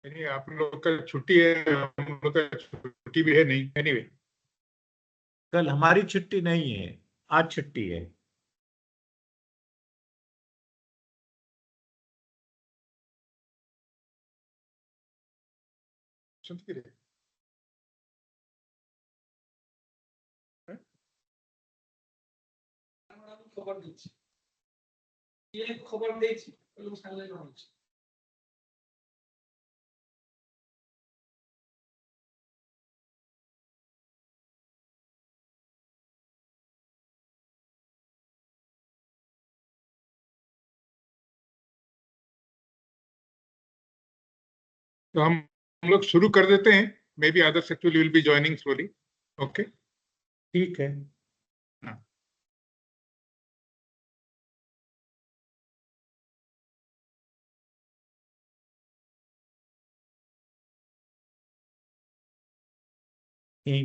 नहीं, आप लोग का छुट्टी है, हम लोग का छुट्टी भी है नहीं। एनीवे, कल हमारी छुट्टी नहीं है, आज छुट्टी है। খবর দিচ্ছি, খবর দিয়েছি। तो हम लोग शुरू कर देते हैं। May be others actually will be joining slowly. Okay, ठीक है।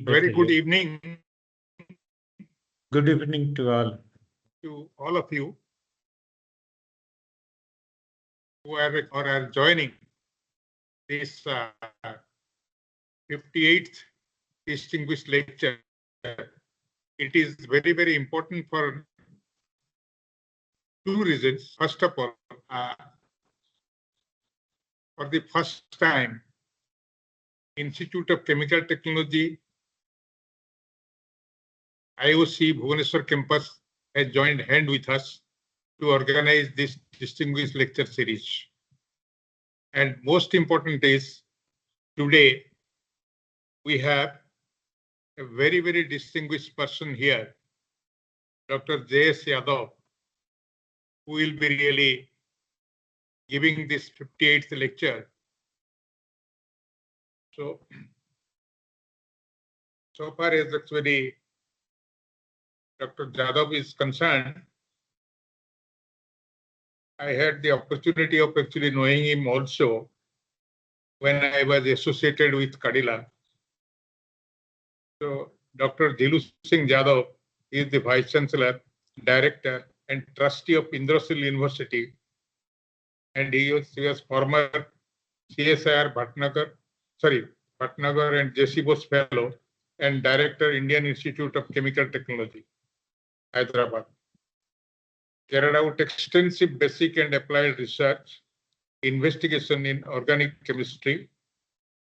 Very good evening Good evening to all. to all of you who are joining this 58th distinguished lecture. It is very, very important for two reasons. First of all, for the first time, Institute of Chemical Technology, IOC Bhubaneswar campus has joined hand with us to organize this distinguished lecture series. And most important is, today we have a very, very distinguished person here, Dr. J.S.Yadav, who will be really giving this 58th lecture. So far as actually Dr. Yadav is concerned, I had the opportunity of actually knowing him also when I was associated with Kadila. So Dr. Dhilu Singh Yadav is the Vice Chancellor, Director and Trustee of Indrasil University, and he was former CSIR Bhatnagar and J.C. Bose Fellow and Director, Indian Institute of Chemical Technology, Hyderabad. Carried out extensive basic and applied research, investigation in organic chemistry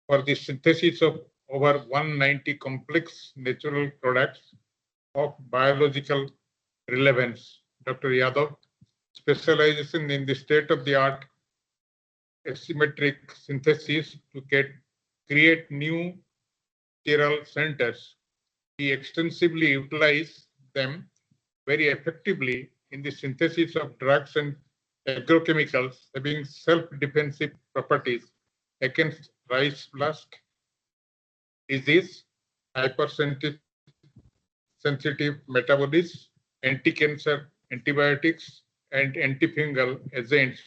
for the synthesis of over 190 complex natural products of biological relevance. Dr. Yadav specialization in the state-of-the-art asymmetric synthesis to create new sterile centers. He extensively utilized them very effectively in the synthesis of drugs and agrochemicals having self-defensive properties against rice blast, disease, hypersensitive metabolism, anti-cancer, antibiotics, and antifungal agents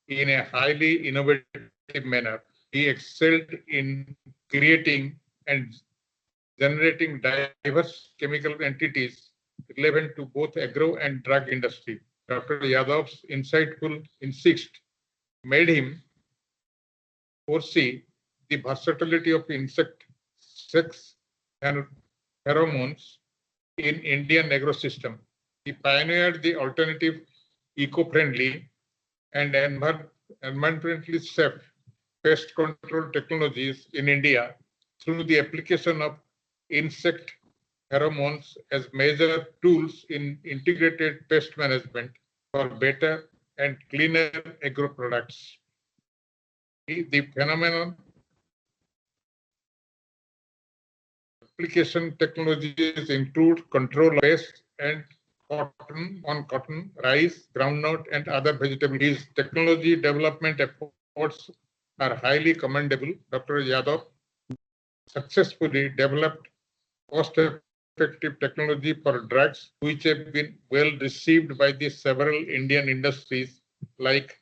in a highly innovative manner. He excelled in creating and generating diverse chemical entities relevant to both agro and drug industry. Dr. Yadav's insightful insight made him foresee the versatility of insect sex and pheromones in Indian agro-system. He pioneered the alternative, eco-friendly, and environmentally safe pest control technologies in India through the application of insect pheromones as major tools in integrated pest management for better and cleaner agro products. The phenomenon application technologies include control of pest and cotton, rice, groundnut, and other vegetables. These technology development efforts are highly commendable. Dr. Yadav successfully developed cost-effective technology for drugs, which have been well received by the several Indian industries like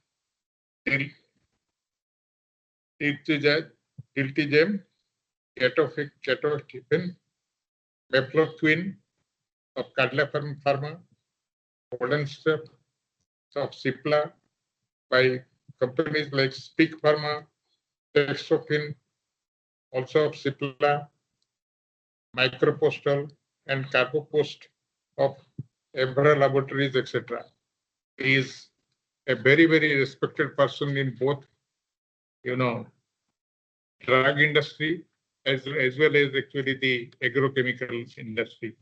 Diltijem, Ketotifen, Mefloquine of Cadla Pharma, Golden Step of Cipla by companies like Speak Pharma, Texofin, also of Cipla, Micropostal, and Carbopost of Ebra Laboratories, etc. He is a very, very respected person in both, drug industry as well as actually the agrochemical industry.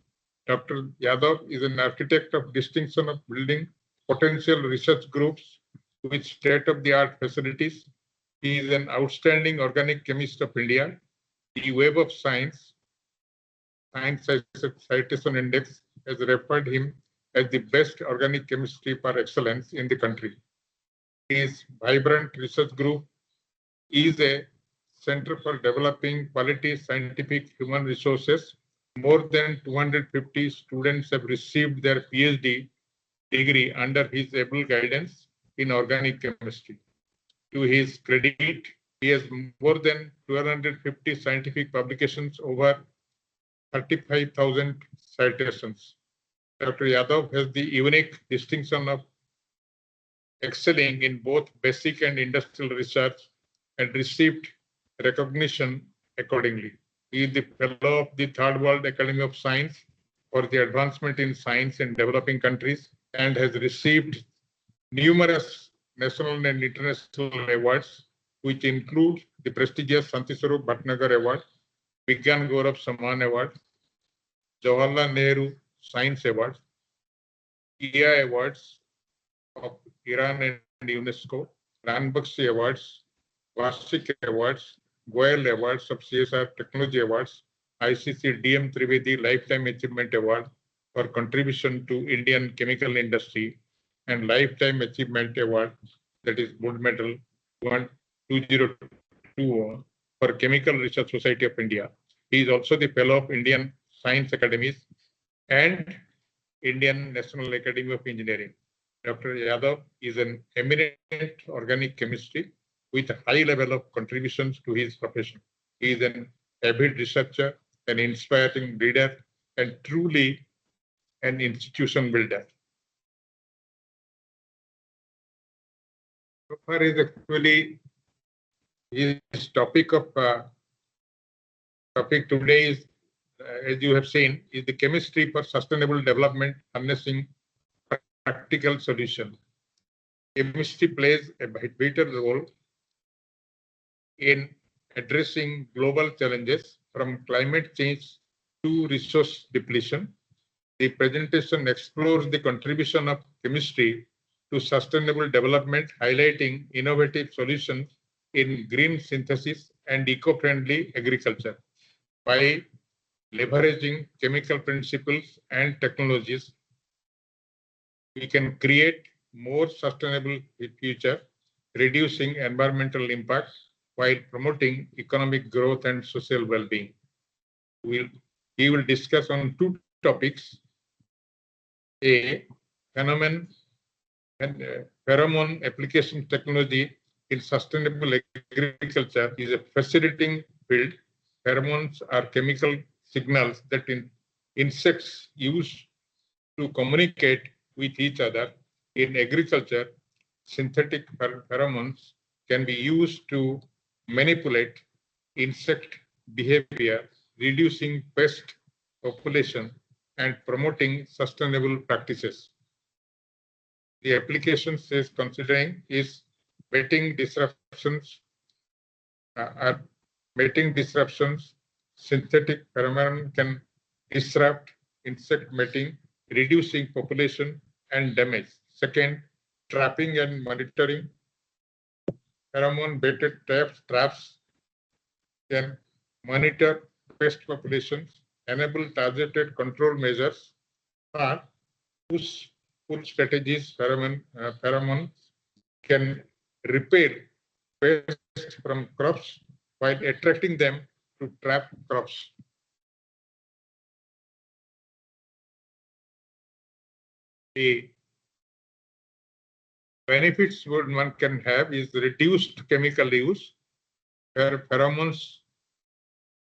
Dr. Yadav is an architect of distinction of building potential research groups with state-of-the-art facilities. He is an outstanding organic chemist of India. The Web of Science Citation Index has referred him as the best organic chemistry par excellence in the country. His vibrant research group is a Center for Developing Quality Scientific Human Resources. More than 250 students have received their PhD degree under his able guidance in organic chemistry. To his credit, he has more than 250 scientific publications, over 35,000 citations. Dr. Yadav has the unique distinction of excelling in both basic and industrial research and received recognition accordingly. He is the fellow of the Third World Academy of Science for the advancement in science in developing countries and has received numerous national and international awards, which include the prestigious Santiswarup Bhatnagar Award, Vigyan Gaurav Samman Award, Jawaharlal Nehru Science Award, IA Awards of Iran and UNESCO, Ranbakshi Awards, Varshik Awards, Goyal Awards of CSR Technology Awards, ICC DM Trivedi Lifetime Achievement Award for contribution to Indian chemical industry, and Lifetime Achievement Award, that is Gold Medal 2020 for Chemical Research Society of India. He is also the Fellow of Indian Science Academies and Indian National Academy of Engineering. Dr. Yadav is an eminent organic chemistry with a high level of contributions to his profession. He is an avid researcher, an inspiring leader, and truly an institution builder. So far is actually his topic today is, as you have seen, is the chemistry for sustainable development harnessing practical solution. Chemistry plays a vital role in addressing global challenges from climate change to resource depletion. The presentation explores the contribution of chemistry to sustainable development, highlighting innovative solutions in green synthesis and eco-friendly agriculture. By leveraging chemical principles and technologies, we can create more sustainable future, reducing environmental impact while promoting economic growth and social well-being. He will discuss on two topics: a pheromone application technology in sustainable agriculture is a fascinating field. Pheromones are chemical signals that insects use to communicate with each other. In agriculture, synthetic pheromones can be used to manipulate insect behavior, reducing pest population and promoting sustainable practices. The application is considering is mating disruptions. Synthetic pheromone can disrupt insect mating, reducing population and damage. Second, trapping and monitoring. Pheromone-baited traps can monitor pest populations, enable targeted control measures, or pull strategies. Pheromones can repel pests from crops while attracting them to trap crops. The benefits one can have is reduced chemical use, where pheromones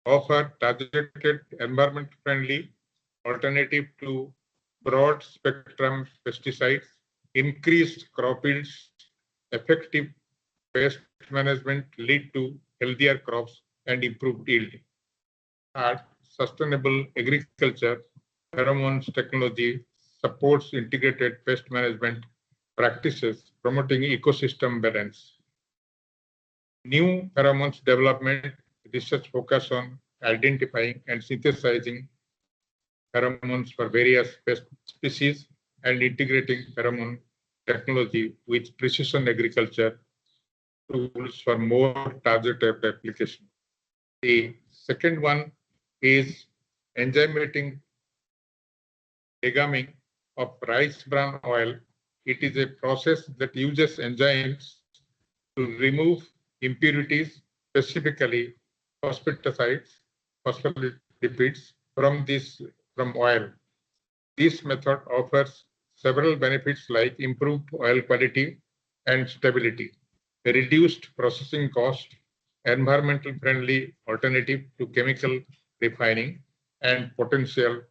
offer targeted environment-friendly alternative to broad-spectrum pesticides, increased crop yields, effective pest management lead to healthier crops and improved yield. Third, sustainable agriculture, pheromones technology supports integrated pest management practices, promoting ecosystem balance. New pheromones development research focus on identifying and synthesizing pheromones for various pest species and integrating pheromone technology with precision agriculture tools for more targeted application. The second one is enzymatic degamming of rice bran oil. It is a process that uses enzymes to remove impurities, specifically phospholipids from oil. This method offers several benefits like improved oil quality and stability, a reduced processing cost, environmental friendly alternative to chemical refining, and potential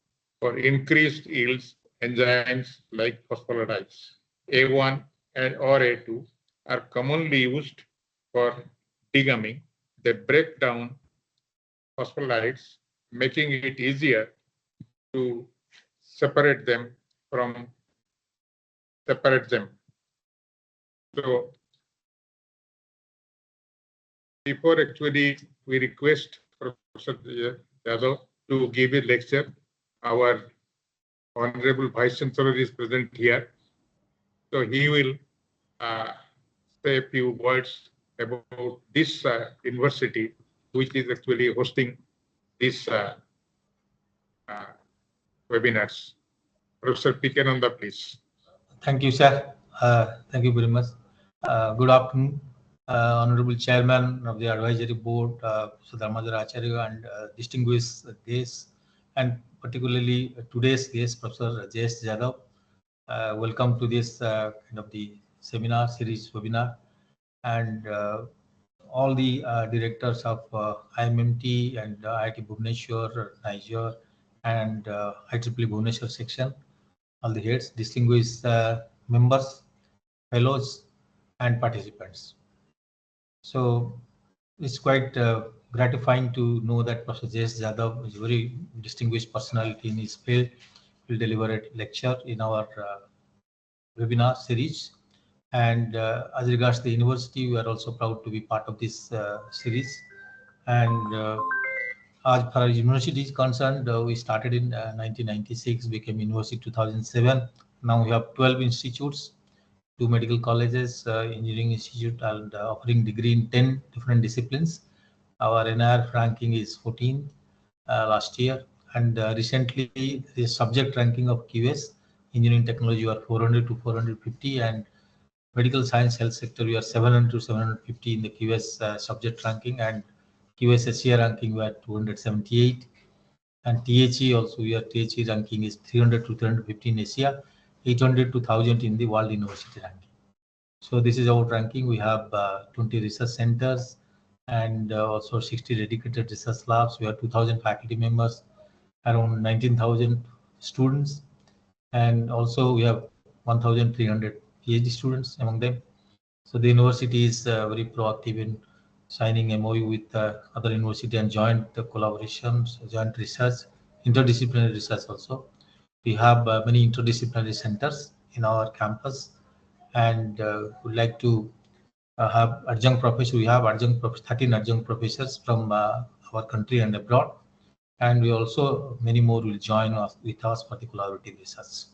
for increased yields. Enzymes like phospholipids A1 and or A2 are commonly used for degumming. They break down phospholipids, making it easier to separate them. So before actually we request Professor Yadav to give a lecture, our Honorable Vice Chancellor is present here. So he will say a few words about this university, which is actually hosting this webinars. Professor P.K. Nanda, please. Thank you, sir. Thank you very much. Good afternoon, Honorable Chairman of the Advisory Board, Professor Dharmadhar Acharya, and distinguished guests, and particularly today's guest, Professor J.S.Yadav. Welcome to this kind of the seminar series webinar, and all the directors of IMMT and IIT Bhubaneswar, Niger, and IEEE Bhubaneswar section, all the heads, distinguished members, fellows, and participants. So it's quite gratifying to know that Professor J.S.Yadav is a very distinguished personality in his field. Will deliver a lecture in our webinar series. And as regards to the university, we are also proud to be part of this series. And as far as university is concerned, we started in 1996, became university 2007. Now we have 12 institutes, 2 medical colleges, engineering institute, and offering degree in 10 different disciplines. Our NIR ranking is 14 last year, and recently the subject ranking of QS, engineering technology, were 400 to 450, and medical science health sector we are 700 to 750 in the QS subject ranking, and QS SCA ranking we are 278, and THE also we are THE ranking is 300 to 350 in Asia, 800 to 1000 in the world university ranking. So this is our ranking. We have 20 research centers and also 60 dedicated research labs. We have 2000 faculty members, around 19,000 students, and also we have 1,300 PhD students among them. So the university is very proactive in signing MOU with other university and joint collaborations, joint research, interdisciplinary research also. We have many interdisciplinary centers in our campus, and would like to have adjunct professors. We have 13 adjunct professors from our country and abroad, and we also many more will join us with us for the collaborative research.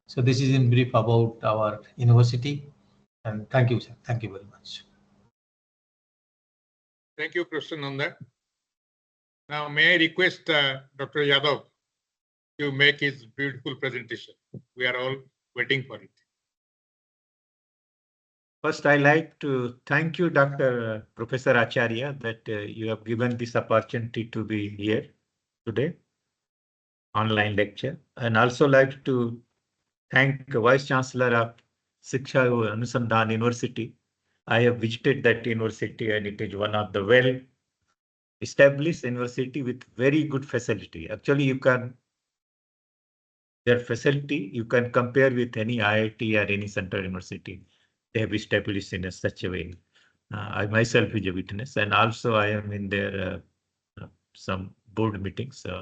So this is in brief about our university, and thank you, sir. Thank you very much. Thank you, Professor Nanda. Now, may I request Dr. Yadav to make his beautiful presentation? We are all waiting for it. First, I like to thank you, Dr. Professor Acharya, that you have given this opportunity to be here today, online lecture, and also like to thank Vice Chancellor of Shiksha Anusandhan University. I have visited that university, and it is one of the well-established university with very good facility. Actually, their facility you can compare with any IIT or any central university. They have established in such a way. I myself is a witness, and also I am in their some board meetings. So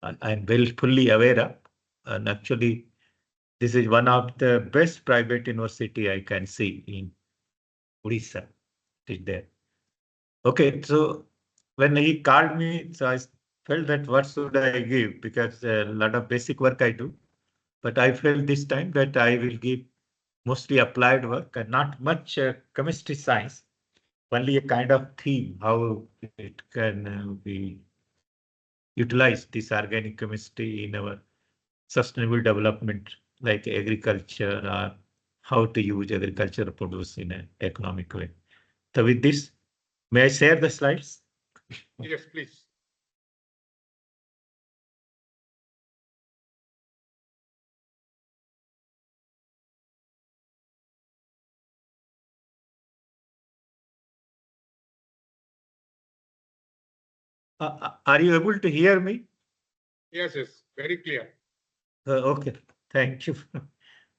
I'm very fully aware of, and actually this is one of the best private university I can see in Odisha. It is there. Okay, so when he called me, so I felt that what should I give, because a lot of basic work I do, but I felt this time that I will give mostly applied work and not much chemistry science, only a kind of theme, how it can be utilized, this organic chemistry in our sustainable development, like agriculture, or how to use agriculture to produce in an economic way. So with this, may I share the slides? Yes, please. Are you able to hear me? Yes, yes, very clear. Okay, thank you.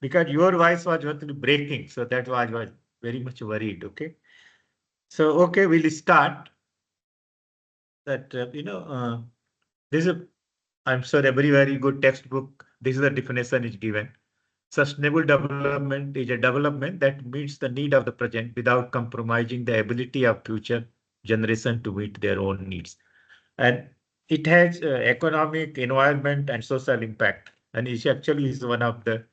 Because your voice was actually breaking, so that was very much worried. Okay, so okay, we'll start. That this is, I'm sure, a very very good textbook. This is the definition is given. Sustainable development is a development that meets the need of the present without compromising the ability of future generation to meet their own needs. And it has economic, environment, and social impact. And it actually is one of the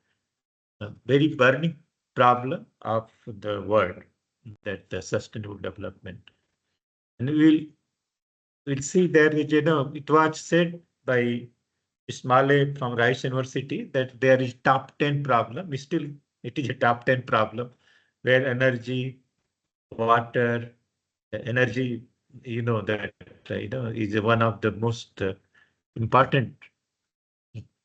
very burning problem of the world, that the sustainable development. And we'll see there is, it was said by Ismail from Rice University that there is top 10 problem. Still, it is a top 10 problem where energy, water, energy, that is one of the most important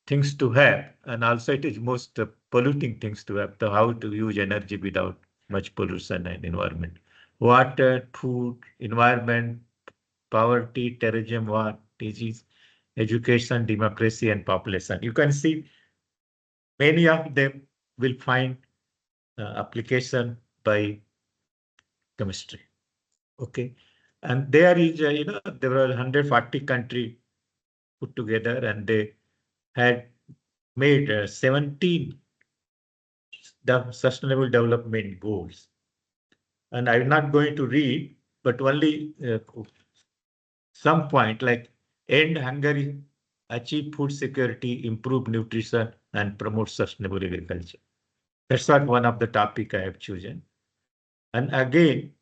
things to have, and also it is most polluting things to have. So how to use energy without much pollution and environment. Water, food, environment, poverty, terrorism, war, disease, education, democracy, and population. You can see many of them will find application by chemistry. Okay, and there is, there were 140 countries put together, and they had made 17 sustainable development goals. And I'm not going to read, but only some point like end hunger, achieve food security, improve nutrition, and promote sustainable agriculture. That's not one of the topic I have chosen. And again,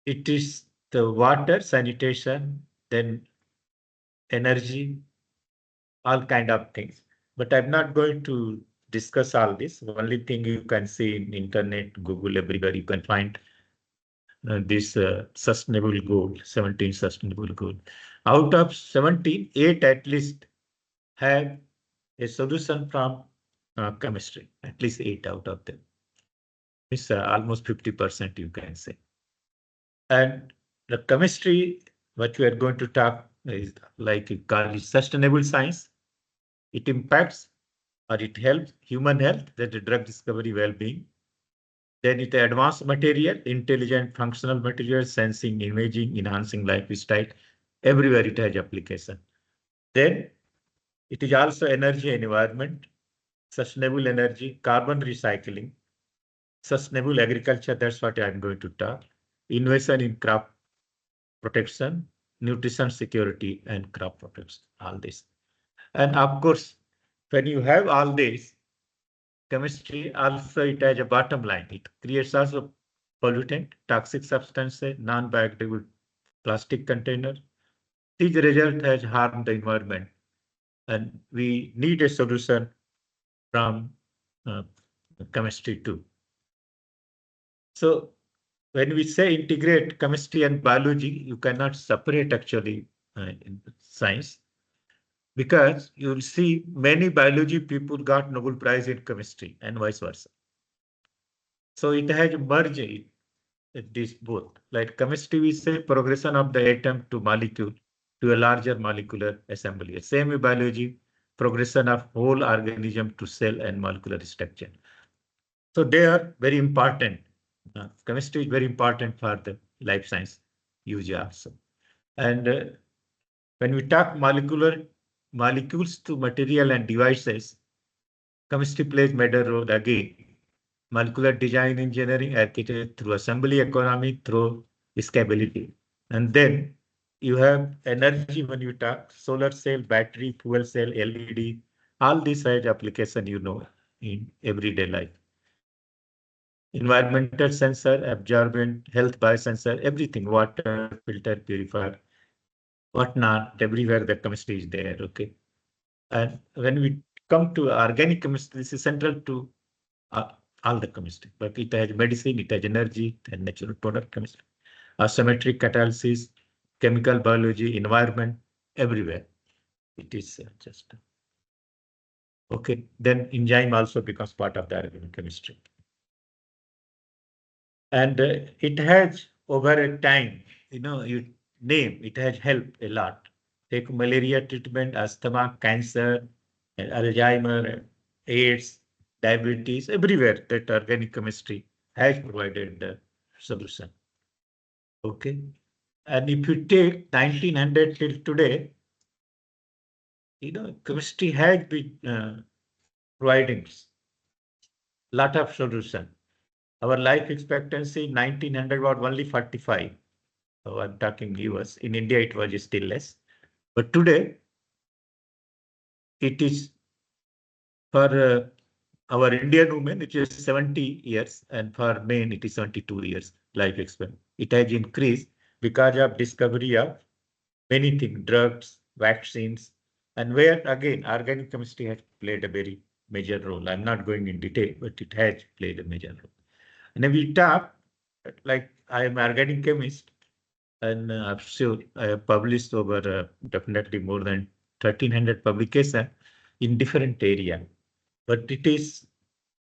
it is the water, sanitation, then energy, all kind of things. But I'm not going to discuss all this. Only thing you can see in internet, Google, everywhere you can find this sustainable goal, 17 sustainable goal. Out of 17, 8 at least have a solution from chemistry, at least 8 out of them. It's almost 50%, you can say. And the chemistry, what we are going to talk is like you call it sustainable science. It impacts or it helps human health, that the drug discovery, well-being. Then it advanced material, intelligent functional material, sensing, imaging, enhancing lifestyle. Everywhere it has application. Then it is also energy and environment, sustainable energy, carbon recycling, sustainable agriculture. That's what I'm going to talk. Innovation in crop protection, nutrition security, and crop protection. All this. And of course, when you have all this, chemistry also it has a bottom line. It creates also pollutant, toxic substances, non-biodegradable plastic container. These result has harmed the environment, and we need a solution from uh, chemistry too. So when we say integrate chemistry and biology, you cannot separate actually in science, because you'll see many biology people got Nobel Prize in chemistry and vice versa. So it has merged these both. Like chemistry, we say progression of the atom to molecule to a larger molecular assembly. Same with biology, progression of whole organism to cell and molecular structure. So they are very important. Chemistry is very important for the life science use also. And when we talk molecules to material and devices, chemistry plays major role again. Molecular design engineering, architecture through assembly economy, through scalability. And then you have energy when you talk solar cell, battery, fuel cell, LED, all these right application in everyday life. Environmental sensor, absorbent, health biosensor, everything, water, filter, purifier, whatnot, everywhere the chemistry is there, okay? And when we come to organic chemistry, this is central to all the chemistry, but it has medicine, it has energy, and natural product chemistry, asymmetric catalysis, chemical biology, environment, everywhere. It is just okay. Then enzyme also becomes part of the organic chemistry. And it has over a time, it has helped a lot. Take malaria treatment, asthma, cancer, Alzheimer, AIDS, diabetes, everywhere that organic chemistry has provided the solution. Okay. And if you take 1900 till today, chemistry has been providing a lot of solution. Our life expectancy 1900 was only 45. So I'm talking US. In India, it was still less. But today, it is for our Indian women, it is 70 years, and for men, it is 72 years life expectancy. It has increased because of discovery of many things, drugs, vaccines, and where again, organic chemistry has played a very major role. I'm not going in detail, but it has played a major role. And if we talk, like I am organic chemist, and I'm sure I have published over definitely more than 1,300 publications in different areas. But it is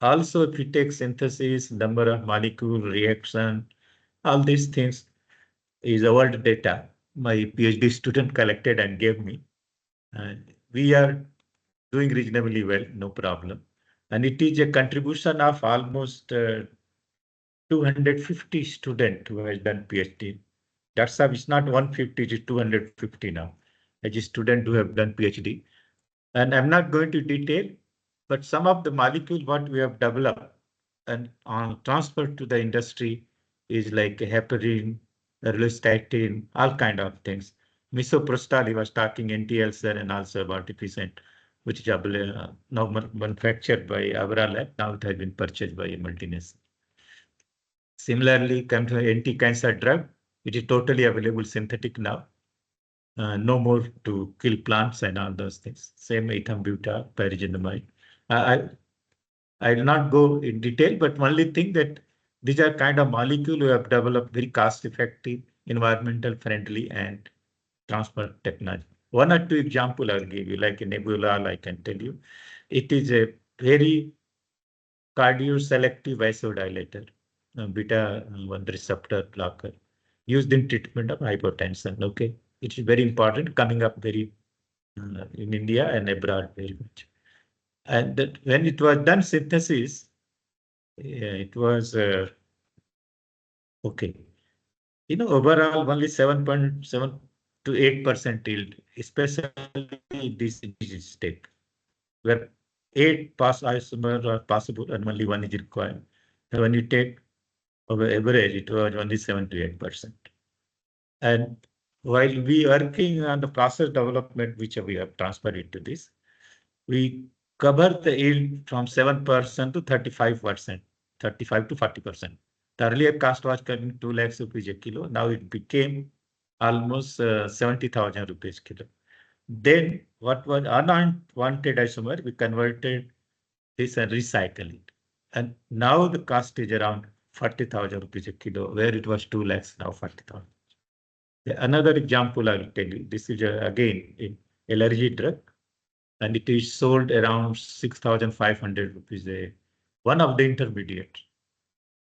also, if you take synthesis, number of molecule, reaction, all these things is world data my PhD student collected and gave me. And we are doing reasonably well, no problem. And it is a contribution of almost 250 students who has done PhD. That's how it's not 150, it is 250 now. As a student who have done PhD. And I'm not going to detail, but some of the molecules what we have developed and transferred to the industry is like heparin, erlostatin, all kind of things. Misoprostol, he was talking NTL and also about efficient, which is now manufactured by our lab. Now it has been purchased by a multinational. Similarly, come to anti-cancer drug, it is totally available synthetic now. No more to kill plants and all those things. Same ethambutol, pyrogenamide. I will not go in detail, but only thing that these are kind of molecules we have developed very cost-effective, environmental friendly, and transport technology. One or two example I'll give you, like a nebulal, I can tell you. It is a very cardioselective vasodilator, beta-1 receptor blocker, used in treatment of hypertension. Okay, it is very important, coming up very in India and abroad very much. And that when it was done synthesis, it was okay. Overall only 7.7 to 8% yield, especially this disease state, where 8 pass isomers are possible and only 1 is required. So when you take our average, it was only 7 to 8%. And while we are working on the process development, which we have transferred into this, we cover the yield from 7% to 35%, 35 to 40%. The earlier cost was coming 2 lakhs rupees a kilo. Now it became almost 70,000 rupees kilo. Then what was unwanted isomer, we converted this and recycled it. And now the cost is around 40,000 rupees a kilo, where it was 2 lakhs, now 40,000. Another example I will tell you. This is again an allergy drug, and it is sold around 6,500 rupees. One of the intermediate.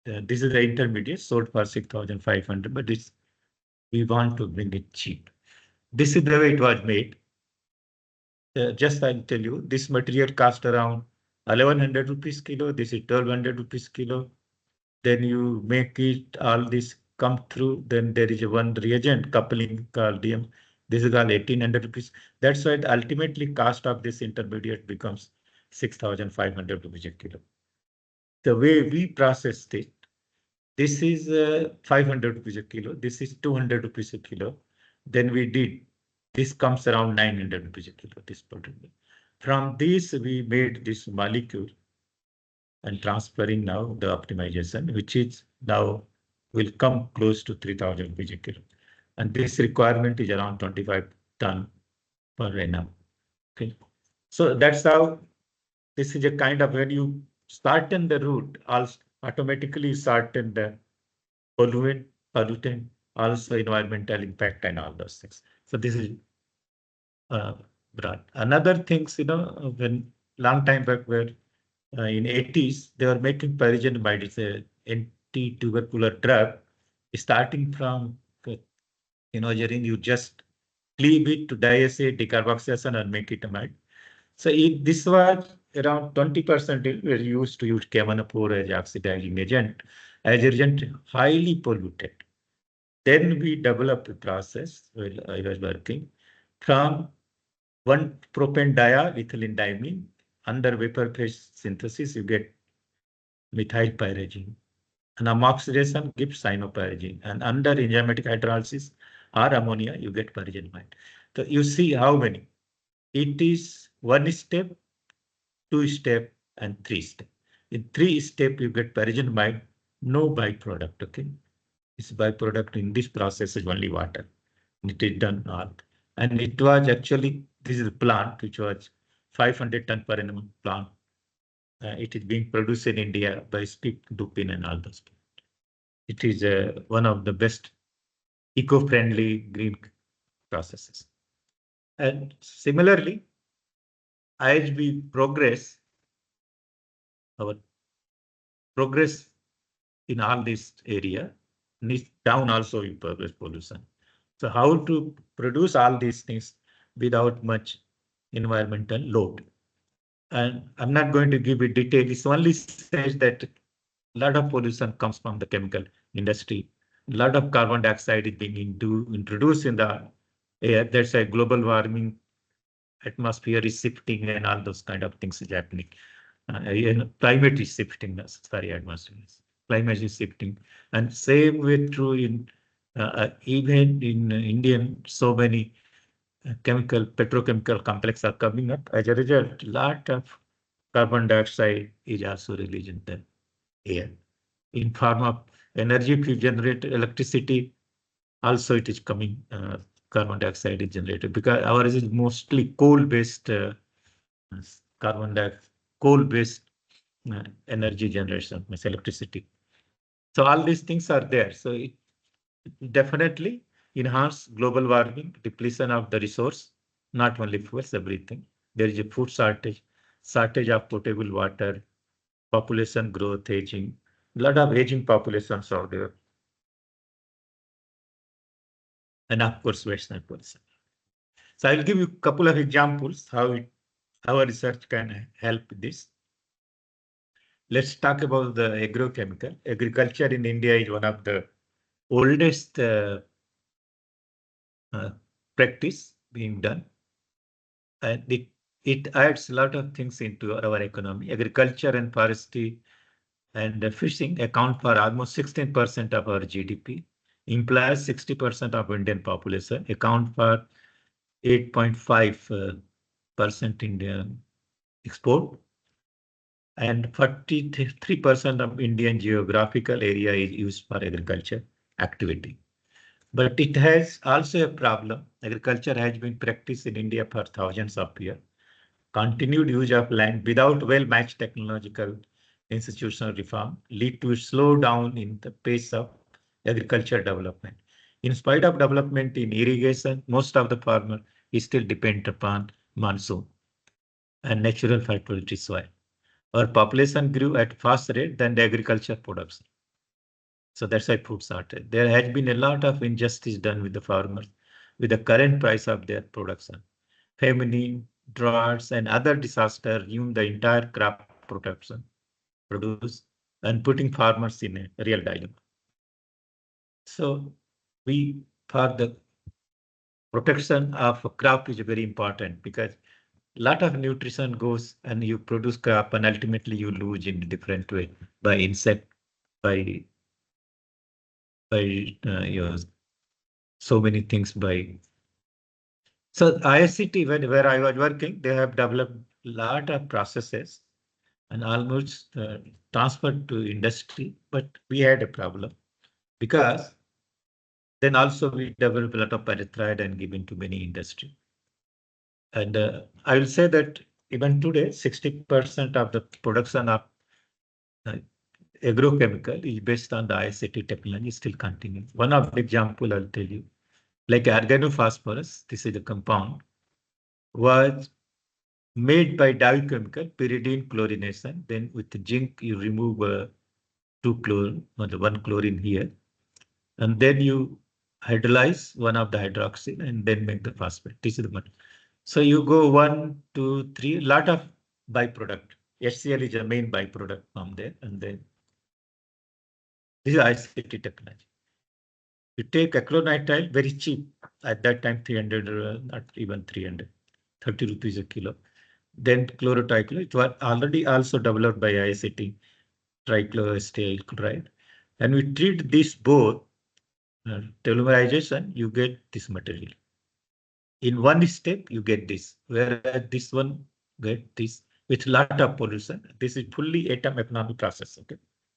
This is the intermediate sold for 6,500, but we want to bring it cheap. This is the way it was made. Just I'll tell you, this material cost around 1100 rupees kilo. This is 1200 rupees kilo. Then you make it all this come through. Then there is one reagent coupling called DM. This is called 1800 rupees. That's why the ultimately cost of this intermediate becomes 6500 rupees a kilo. The way we processed it, this is 500 rupees a kilo. This is 200 rupees a kilo. Then we did, this comes around 900 rupees a kilo, this product. From this, we made this molecule and transferring now the optimization, which is now will come close to 3000 rupees a kilo. And this requirement is around 25 ton per annum. Okay. So that's how this is a kind of when you shorten the route, also automatically shorten the pollutant, also environmental impact and all those things. So this is broad. Another things, when long time back where in 80s, they were making pyrogenamide. It's a anti-tubercular drug. Starting from, Gerine, you just cleave it to diacid, decarboxylation, and make it amide. So this was around 20% were used to use camonopore as oxidizing agent, highly polluted. Then we developed a process while I was working from 1-propanediol-ethylene-diamine. Under vapor phase synthesis, you get methyl pyrazine. And oxidation gives cyanopyrazine. And under enzymatic hydrolysis or ammonia, you get pyrogenamide. So you see how many. It is 1 step, 2 step, and 3 step. In 3 step, you get pyrogenamide, no byproduct. Okay, this byproduct in this process is only water. It is done all. And it was actually, this is a plant which was 500 ton per annum plant. It is being produced in India by Speak, Dupin, and all those people. It is one of the best eco-friendly green processes. And similarly, as we progress, our progress in all this area needs down also in progress pollution. So how to produce all these things without much environmental load? And I'm not going to give it detail. It only says that a lot of pollution comes from the chemical industry. A lot of carbon dioxide is being introduced in the air. That's why global warming, atmosphere is shifting, and all those kind of things is happening. Climate is shifting. Sorry, atmosphere. Climate is shifting, and same way true in even in Indian. So many petrochemical complexes are coming up. As a result, a lot of carbon dioxide is also released in the air. In form of energy, if you generate electricity, also it is coming, carbon dioxide is generated because ours is mostly coal-based coal-based energy generation, means electricity. So all these things are there. So it definitely enhance global warming, depletion of the resource, not only fuels, everything. There is a food shortage of potable water, population growth, aging, a lot of aging populations are there. And of course, Western pollution. So I'll give you a couple of examples how our research can help this. Let's talk about the agrochemical. Agriculture in India is one of the oldest practice being done. And it adds a lot of things into our economy. Agriculture and forestry and fishing account for almost 16% of our GDP, implies 60% of Indian population, account for 8.5% Indian export, and 43% of Indian geographical area is used for agriculture activity. But it has also a problem. Agriculture has been practiced in India for thousands of years. Continued use of land without well-matched technological institutional reform lead to a slowdown in the pace of agriculture development. In spite of development in irrigation, most of the farmers still depend upon monsoon and natural fertility soil. Our population grew at fast rate than the agriculture production. So that's why food shortage. There has been a lot of injustice done with the farmers with the current price of their production. Famine, droughts, and other disasters ruined the entire crop crop produce and putting farmers in a real dilemma. So for the protection of a crop is very important because a lot of nutrition goes and you produce crop and ultimately you lose in a different way by insect, by so many things by. So ISCT, where I was working, they have developed a lot of processes and almost transferred to industry, but we had a problem because then also we developed a lot of pyrethroid and given to many industry. And I will say that even today, 60% of the production of agrochemical is based on the ISCT technology, still continuing. One of the example I'll tell you, like organophosphorus, this is the compound, was made by diochemical pyridine chlorination. Then with the zinc, you remove two chlorine, or the one chlorine here, and then you hydrolyze one of the hydroxyl and then make the phosphate. This is the one. So you go 1, 2, 3, lot of byproduct. HCl is the main byproduct from there, and then this is ICT technology. You take acrylonitrile, very cheap at that time, 300, not even 300, 30 rupees a kilo. Then chlorotichlor, it was already also developed by ICT, trichloroacetyl chloride, and we treat this both telomerization, you get this material. In one step, you get this, whereas this one get this with lot of pollution. This is fully atom economic process. Okay,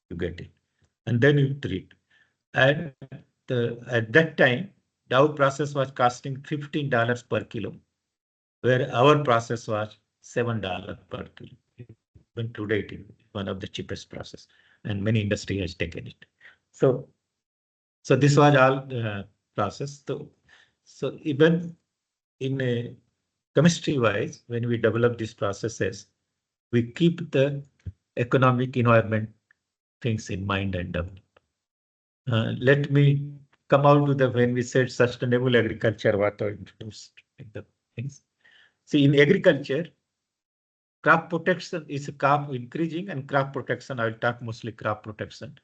you get it, and then you treat. And at that time, Dow process was costing $15 per kilo, where our process was $7 per kilo. Even today, it is one of the cheapest process, and many industry has taken it. So this was all process. So even in a chemistry wise, when we develop these processes, we keep the economic environment things in mind and develop. Let me come out to the when we said sustainable agriculture, what I introduced the things. See, in agriculture, crop protection is a crop increasing, and crop protection, I will talk mostly crop protection,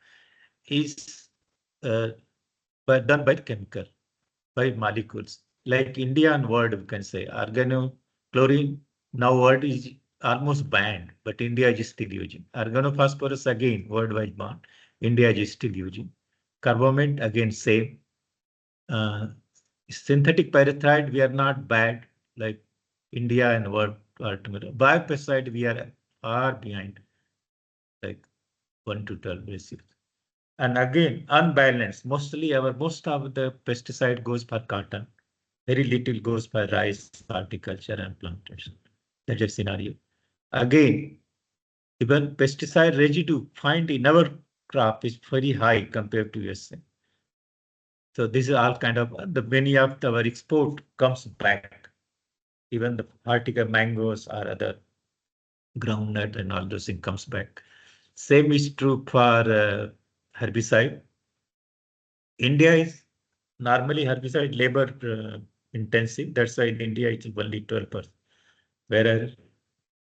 is done by chemical, by molecules. Like India and world, we can say organochlorine, now world is almost banned, but India is still using. Organophosphorus again, worldwide banned, India is still using. Carbamide, again, same. Synthetic pyrethroid, we are not bad like India and world altogether. Biopesticide, we are far behind, like 1 to 12 ratios. And again, unbalanced. Most of the pesticide goes for cotton. Very little goes for rice, horticulture, and plantation. That's a scenario. Again, even pesticide residue find in our crop is very high compared to USA. So this is all kind of the many of our export comes back. Even the horticulture mangoes or other groundnut and all those things comes back. Same is true for herbicide. India is normally herbicide labor intensive. That's why in India it's only 12%, whereas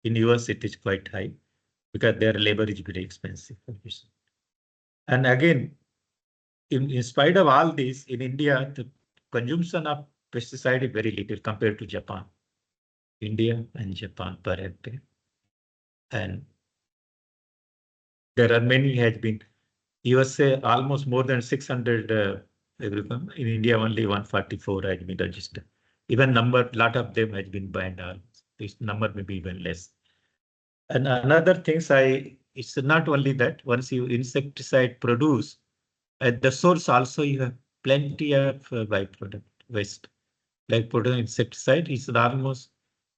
in US it is quite high because their labor is very expensive. And again, in spite of all this, in India, the consumption of pesticide is very little compared to Japan. India and Japan per hectare. And there are many has been, USA almost more than 600 in India only 144 has been registered. Even lot of them has been banned. This number may be even less. And another things it's not only that once you insecticide produce, at the source also you have plenty of byproduct waste. Like product insecticide is almost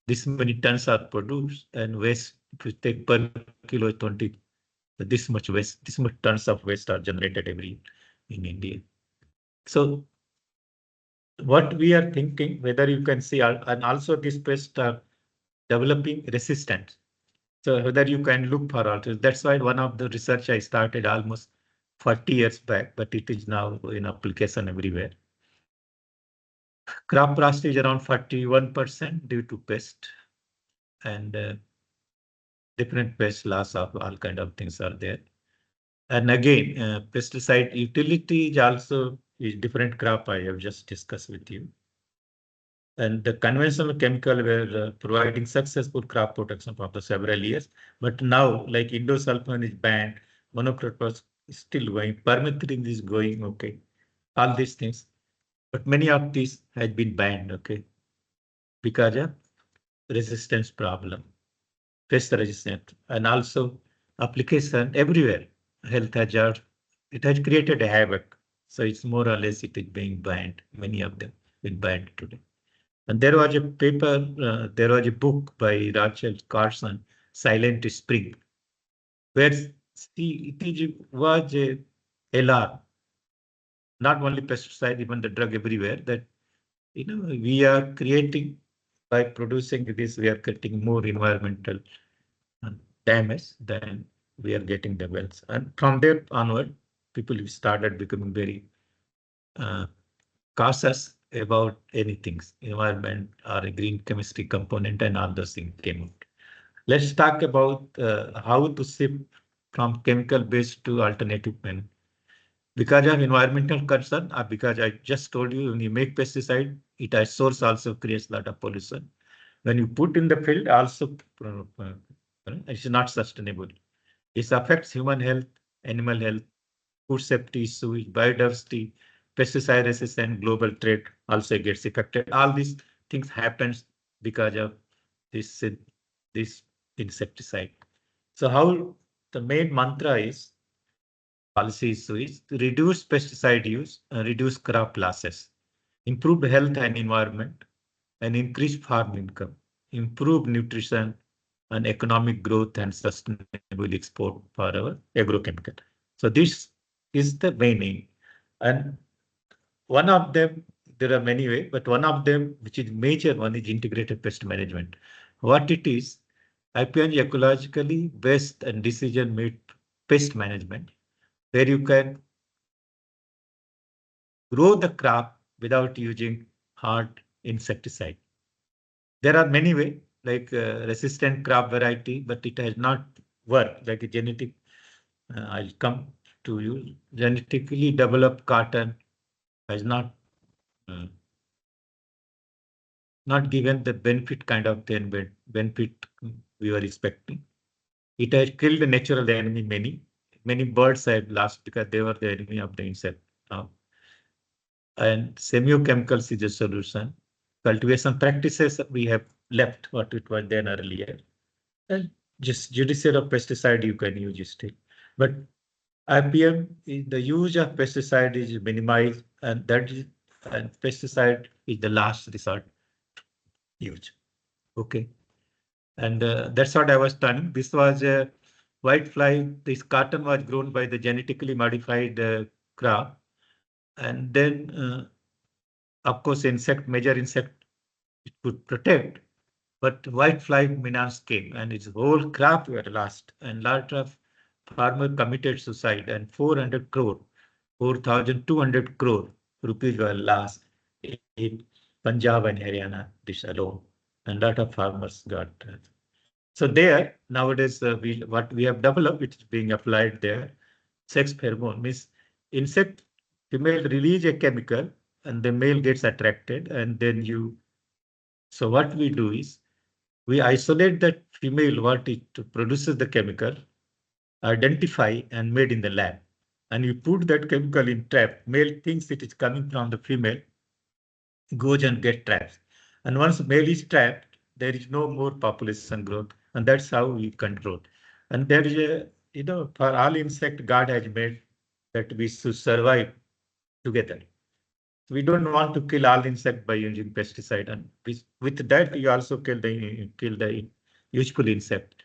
this many tons are produced, and waste if you take per kilo 20, this much waste, this much tons of waste are generated every year in India. So what we are thinking, whether you can see, and also this pest are developing resistance. So whether you can look for alternatives. That's why one of the research I started almost 40 years back, but it is now in application everywhere. Crop loss is around 41% due to pest, and different pest loss of all kind of things are there. And again, pesticide utility is also is different crop I have just discussed with you. And the conventional chemical were providing successful crop protection for the several years. But now, like indosulfan is banned, monocrotos is still going, permethrin is going, okay, all these things. But many of these has been banned, okay, because of resistance problem, pest resistant, and also application everywhere, health hazard. It has created a havoc. So it's more or less it is being banned. Many of them been banned today. And there was a paper, there was a book by Rachel Carson, Silent Spring, where was a alarm, not only pesticide, even the drug everywhere, that we are creating, by producing this, we are creating more environmental damage than we are getting the wealth. And from there onward, people started becoming very cautious about anything, environment or a green chemistry component, and all those things came out. Let's talk about how to shift from chemical based to alternative manner. Because of environmental concern, or because I just told you, when you make pesticide, it as source also creates a lot of pollution. When you put in the field, also it's not sustainable. It affects human health, animal health, food safety issues, biodiversity, pesticide resistance, global trade also gets affected. All these things happens because of this insecticide. So how the main mantra is, policy issue is to reduce pesticide use and reduce crop losses, improve health and environment, and increase farm income, improve nutrition and economic growth and sustainable export for our agrochemical. So this is the main aim. And one of them, there are many ways, but one of them, which is major one, is integrated pest management. What it is, IPN ecologically based and decision-made pest management, where you can grow the crop without using hard insecticide. There are many ways, like resistant crop variety, but it has not worked, like a genetic, I'll come to you, genetically developed cotton has not given the benefit kind of the benefit we were expecting. It has killed the natural enemy. Many birds have lost because they were the enemy of the insect now. And semiochemicals is a solution. Cultivation practices we have left what it was then earlier. And just judicial of pesticide you can use still. But IPM, the use of pesticide is minimized, and pesticide is the last resort use. Okay. And that's what I was telling. This was a whitefly. This cotton was grown by the genetically modified crop. And then, of course, major insect it could protect. But whitefly menace came and its whole crop were lost. And lot of farmer committed suicide, and 400 crore, 4,200 crore rupees were lost in Punjab and Haryana, this alone. And lot of farmers got. So there, nowadays, what we have developed, which is being applied there, sex pheromone means insect female release a chemical and the male gets attracted, and then so what we do is we isolate that female what it produces the chemical, identify and made in the lab, and you put that chemical in trap. Male thinks it is coming from the female, goes and get trapped. And once male is trapped, there is no more population growth, and that's how we control. And there is a, for all insect, God has made that we should survive together. We don't want to kill all insect by using pesticide, and with that you also kill the useful insect.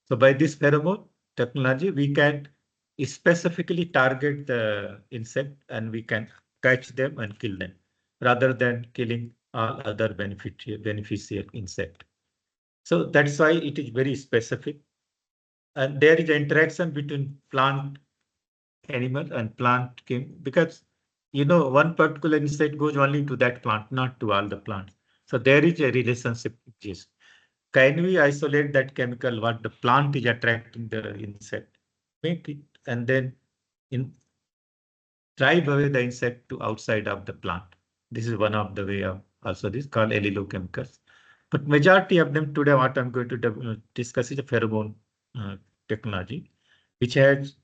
So by this pheromone technology, we can specifically target the insect and we can catch them and kill them, rather than killing all other beneficial insect. So that's why it is very specific. And there is an interaction between plant, animal, and plant because one particular insect goes only to that plant, not to all the plants. So there is a relationship exists. can we isolate that chemical, what the plant is attracting the insect, make it, and then drive away the insect to outside of the plant. This is one of the way of also this called allylochemicals. But majority of them today, what I'm going to discuss is a pheromone technology, which has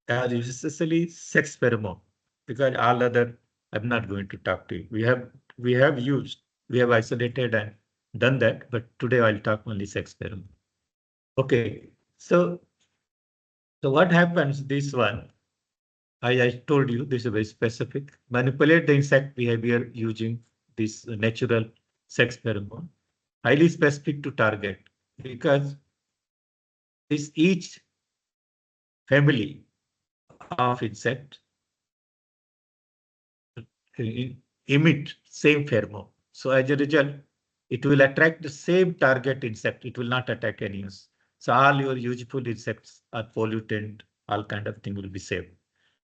essentially sex pheromone, because all other I'm not going to talk to you. We have isolated and done that, but today I'll talk only sex pheromone. Okay, so what happens? This one, I told you this is very specific. Manipulate the insect behavior using this natural sex pheromone, highly specific to target, because this each family of insect emit same pheromone. So as a result, it will attract the same target insect. It will not attack any else. So all your useful insects are pollutant, all kind of thing will be saved.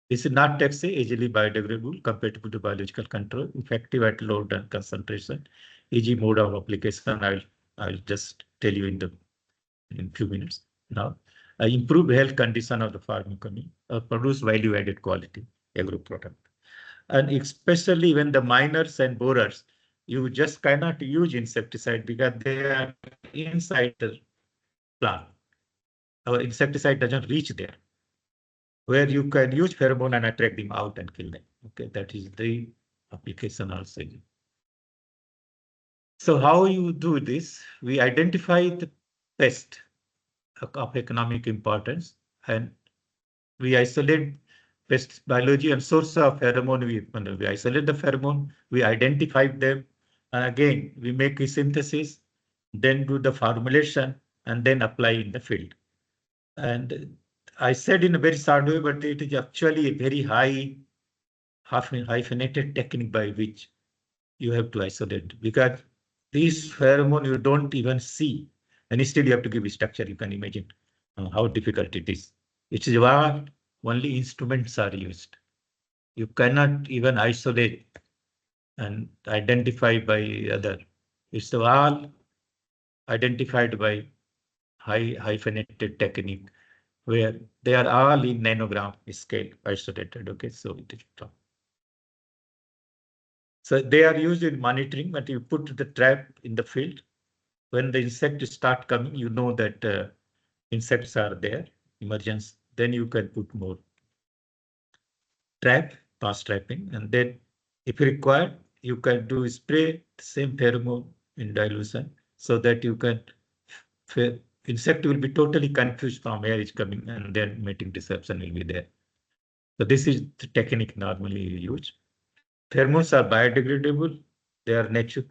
This is not toxic, easily biodegradable, compatible to biological control, effective at low concentration, easy mode of application. I'll just tell you in few minutes now. Improve health condition of the farming company, produce value-added quality agro product. And especially when the miners and borers, you just cannot use insecticide because they are inside the plant. Our insecticide doesn't reach there, where you can use pheromone and attract them out and kill them. Okay, that is the application also. So how you do this? We identify the pest of economic importance, and we isolate pest biology and source of pheromone. We isolate the pheromone, we identify them, and again we make a synthesis, then do the formulation, and then apply in the field. And I said in a very short way, but it is actually a very hyphenated technique by which you have to isolate, because these pheromone you don't even see, and still you have to give a structure. You can imagine how difficult it is. It is why only instruments are used. You cannot even isolate and identify by other. It's all identified by hyphenated technique, where they are all in nanogram scale isolated. Okay, so it is top. So they are used in monitoring, but you put the trap in the field. When the insects start coming, you know that insects are there, emergence. Then you can put more trap, fast trapping, and then if required, you can do spray the same pheromone in dilution so that you can insect will be totally confused from where it's coming, and then mating deception will be there. So this is the technique normally used. Pheromones are biodegradable. They are natural,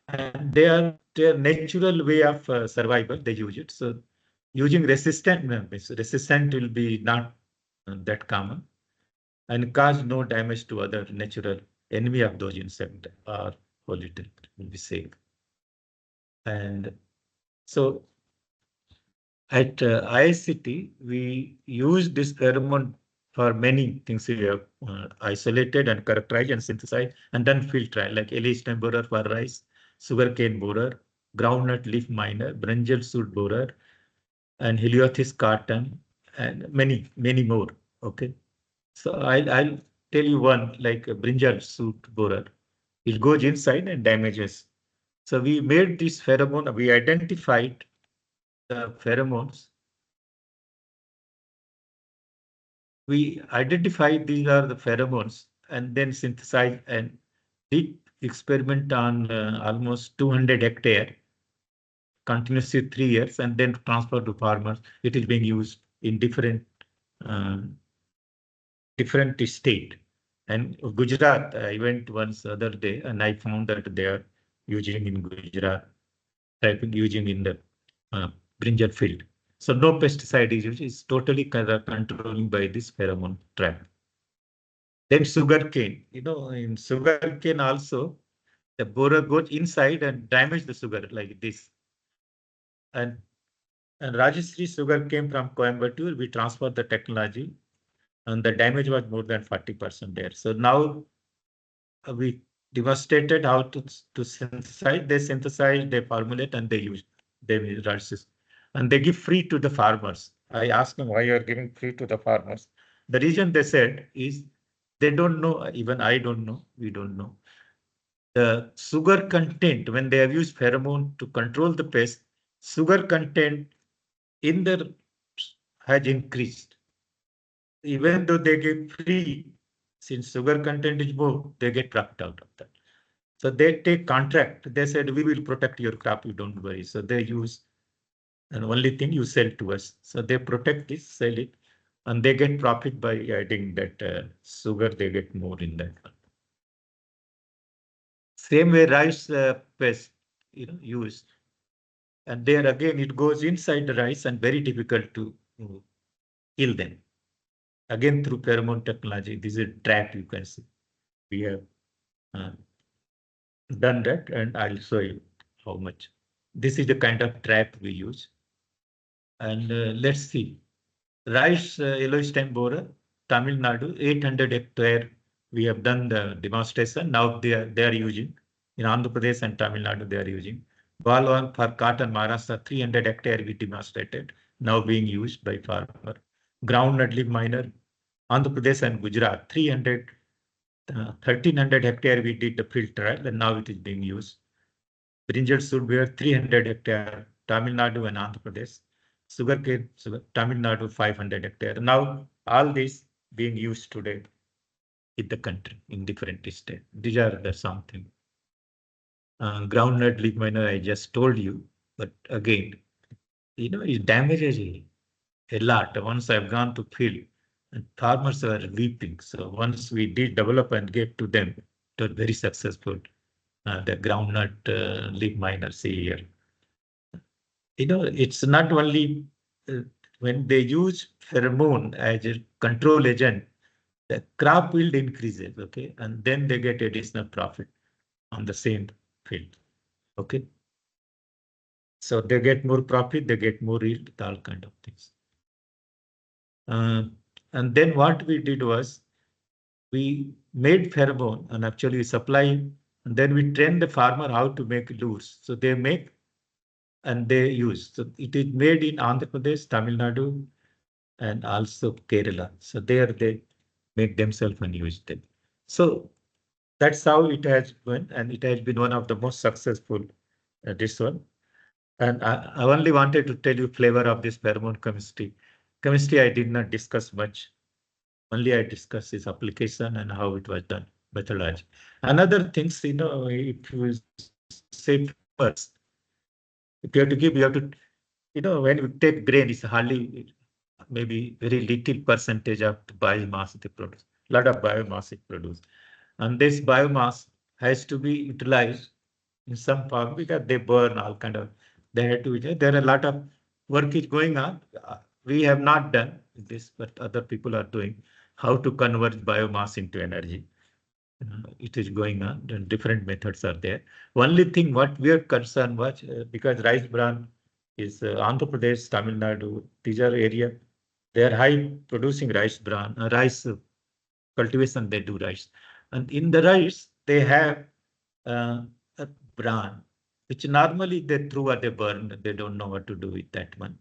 and they are their natural way of survival. They use it. So using resistant will be not that common, and cause no damage to other natural enemy of those insects or pollutant will be safe. And so at ICT, we use this pheromone for many things. We have isolated and characterized and synthesized and done field trial, like elicitin borer for rice, sugarcane borer, groundnut leaf miner, brinjal shoot borer, and Heliothis cotton, and many more. Okay, so I'll tell you one, like a brinjal shoot borer. It goes inside and damages. So we made this pheromone. We identified the pheromones. We identified these are the pheromones and then synthesized and did experiment on almost 200 hectares, continuously 3 years, and then transferred to farmers. It is being used in different state. And Gujarat, I went once the other day and I found that they are using in Gujarat, using in the brinjal field. So no pesticide is used. It's totally controlling by this pheromone trap. Then sugarcane, in sugarcane also, the borer goes inside and damage the sugar like this. And Rajeshri sugar came from Coimbatore. We transferred the technology, and the damage was more than 40% there. So now we demonstrated how to synthesize. They synthesize, they formulate, and they use. They rice, and they give free to the farmers. I asked them why you are giving free to the farmers. The reason they said is they don't know. Even I don't know. We don't know. The sugar content, when they have used pheromone to control the pest, sugar content in the has increased. Even though they get free, since sugar content is more, they get profit out of that. So they take contract. They said, we will protect your crop, you don't worry. So they use, and only thing you sell to us. So they protect this, sell it, and they get profit by adding that sugar, they get more in that one. Same way rice pest, used. And there again, it goes inside the rice and very difficult to kill them. Again, through pheromone technology, this is a trap you can see. We have done that, and I'll show you how much. This is the kind of trap we use. And let's see. Rice yellow stem borer, Tamil Nadu, 800 hectare. We have done the demonstration. Now they are using in Andhra Pradesh and Tamil Nadu. They are using Balwan for cotton Maharashtra, 300 hectare we demonstrated. Now being used by farmer. Groundnut leaf miner, Andhra Pradesh and Gujarat, 1300 hectare we did the field trial, and now it is being used. Brinjal should be 300 hectare, Tamil Nadu and Andhra Pradesh. Sugarcane, Tamil Nadu 500 hectare. Now all this being used today in the country in different states. These are the something. Groundnut leaf miner I just told you, but again, it damages a lot. Once I've gone to field, and farmers are weeping. So once we did develop and gave to them, it was very successful. The groundnut leaf miners here. It's not only when they use pheromone as a control agent, the crop yield increases, okay, and then they get additional profit on the same field, okay. So they get more profit, they get more yield, all kind of things. And then what we did was we made pheromone and actually supply, and then we train the farmer how to make lures. So they make and they use. So it is made in Andhra Pradesh, Tamil Nadu, and also Kerala. So there they make themselves and use them. So that's how it has been, and it has been one of the most successful, this one. And I only wanted to tell you flavor of this pheromone chemistry. Chemistry I did not discuss much. Only I discussed its application and how it was done, methodology. Another things, if you say first, if you have to give, you have to, when you take grain, it's hardly maybe very little percentage of the biomass they produce. A lot of biomass it produce. And this biomass has to be utilized in some form because they burn all kind of, they have to, there are a lot of work is going on. We have not done this, but other people are doing how to convert biomass into energy. It is going on, and different methods are there. Only thing what we are concerned was because rice bran is Andhra Pradesh, Tamil Nadu, these are area, they are high producing rice bran, rice cultivation, they do rice. And in the rice, they have a bran, which normally they throw or they burn, they don't know what to do with that one.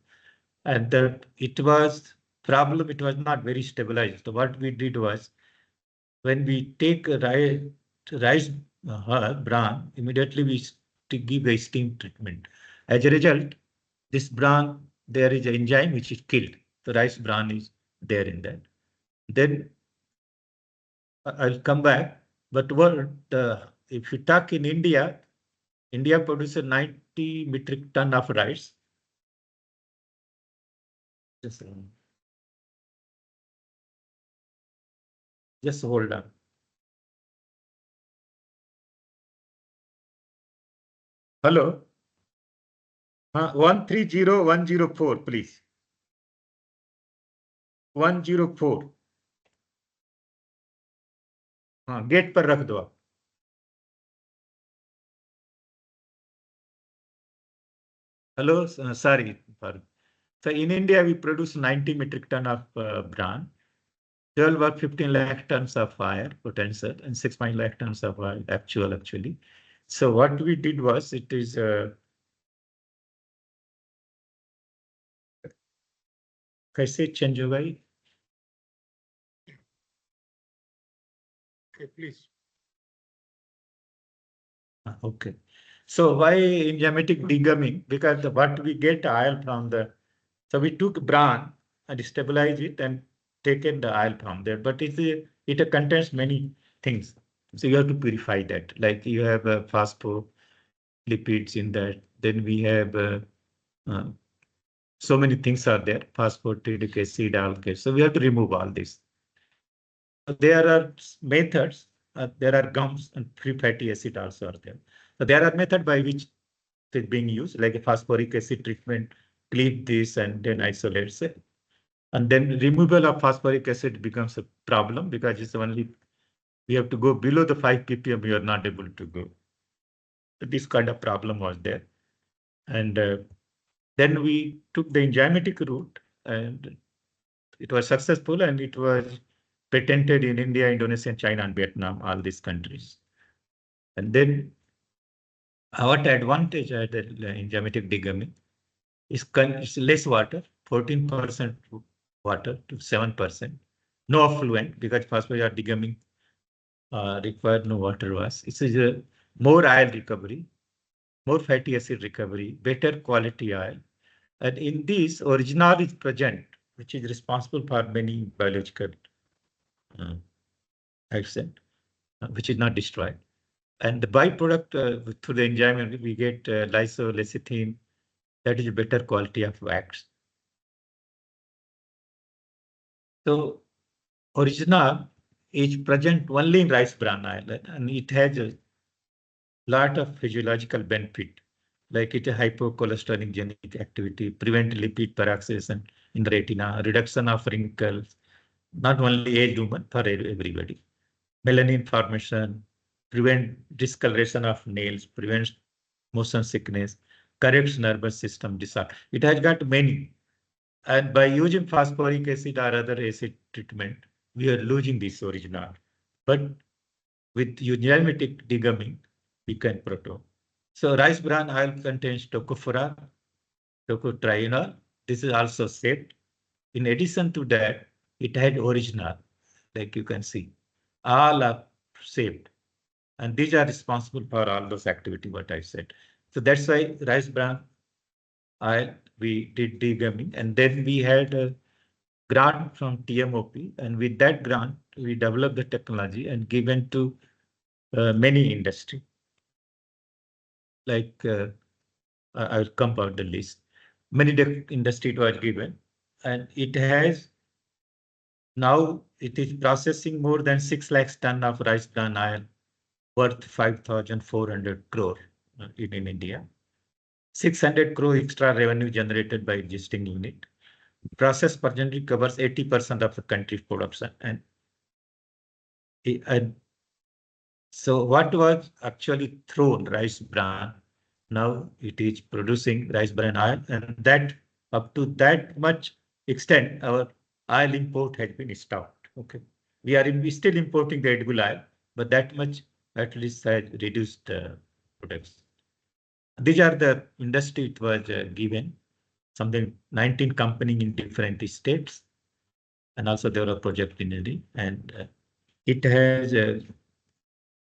And that it was problem, it was not very stabilized. So what we did was, when we take a rice bran, immediately we give a steam treatment. As a result, this bran, there is an enzyme which is killed. The rice bran is there in that. Then I'll come back. But if you talk in India, India produces 90 metric ton of rice. Just hold on. Hello. 130104, please. 104. Gate पर रख दो आप. Hello, sorry. So in India, we produce 90 metric ton of bran, 12 or 15 lakh tons of fire potential, and 6 lakh tons of oil actually. So what we did was, it is कैसे change होगा ये? Okay, please. Okay. So why enzymatic degumming? Because what we get oil from the, so we took bran and stabilize it and taken the oil from there, but it contains many things. So you have to purify that. Like you have phospholipids in that. Then we have so many things are there. Phosphatidic acid, alkali. So we have to remove all this. There are methods. There are gums and free fatty acid also are there. So there are methods by which it is being used, like a phosphoric acid treatment, cleave this and then isolate it. And then removal of phosphoric acid becomes a problem because it's only, we have to go below the 5 ppm, we are not able to go. So this kind of problem was there. And then we took the enzymatic route and it was successful and it was patented in India, Indonesia, China, and Vietnam, all these countries. And then what advantage at the enzymatic degumming is it's less water, 14% water to 7%. No effluent because phosphate are degumming require no water wash. It is a more oil recovery, more fatty acid recovery, better quality oil. And in this, original is present, which is responsible for many biological accident, which is not destroyed. And the byproduct through the enzyme, we get lysolecithin, that is a better quality of wax. So original is present only in rice bran oil, and it has a lot of physiological benefit, like it hypocholesterolinogenic activity, prevent lipid peroxidation in the retina, reduction of wrinkles, not only aged women, for everybody. Melanin formation, prevent discoloration of nails, prevents motion sickness, corrects nervous system disorder. It has got many. And by using phosphoric acid or other acid treatment, we are losing this original. But with enzymatic degumming, we can proto. So rice bran oil contains tocopherol, tocotrienol. This is also safe. In addition to that, it had original, like you can see. All are saved. And these are responsible for all those activity, what I said. So that's why rice bran oil, we did degumming. And then we had a grant from TMOP. And with that grant, we developed the technology and given to many industry. Like I'll come out the list. Many industry was given, and it has now it is processing more than 6 lakhs ton of rice bran oil worth 5,400 crore in India. 600 crore extra revenue generated by existing unit. Process presently covers 80% of the country's production. And so what was actually thrown rice bran, now it is producing rice bran oil, and that up to that much extent, our oil import has been stopped. Okay, we still importing the edible oil, but that much at least has reduced products. These are the industry it was given, something 19 companies in different states, and also there are project in India, and it has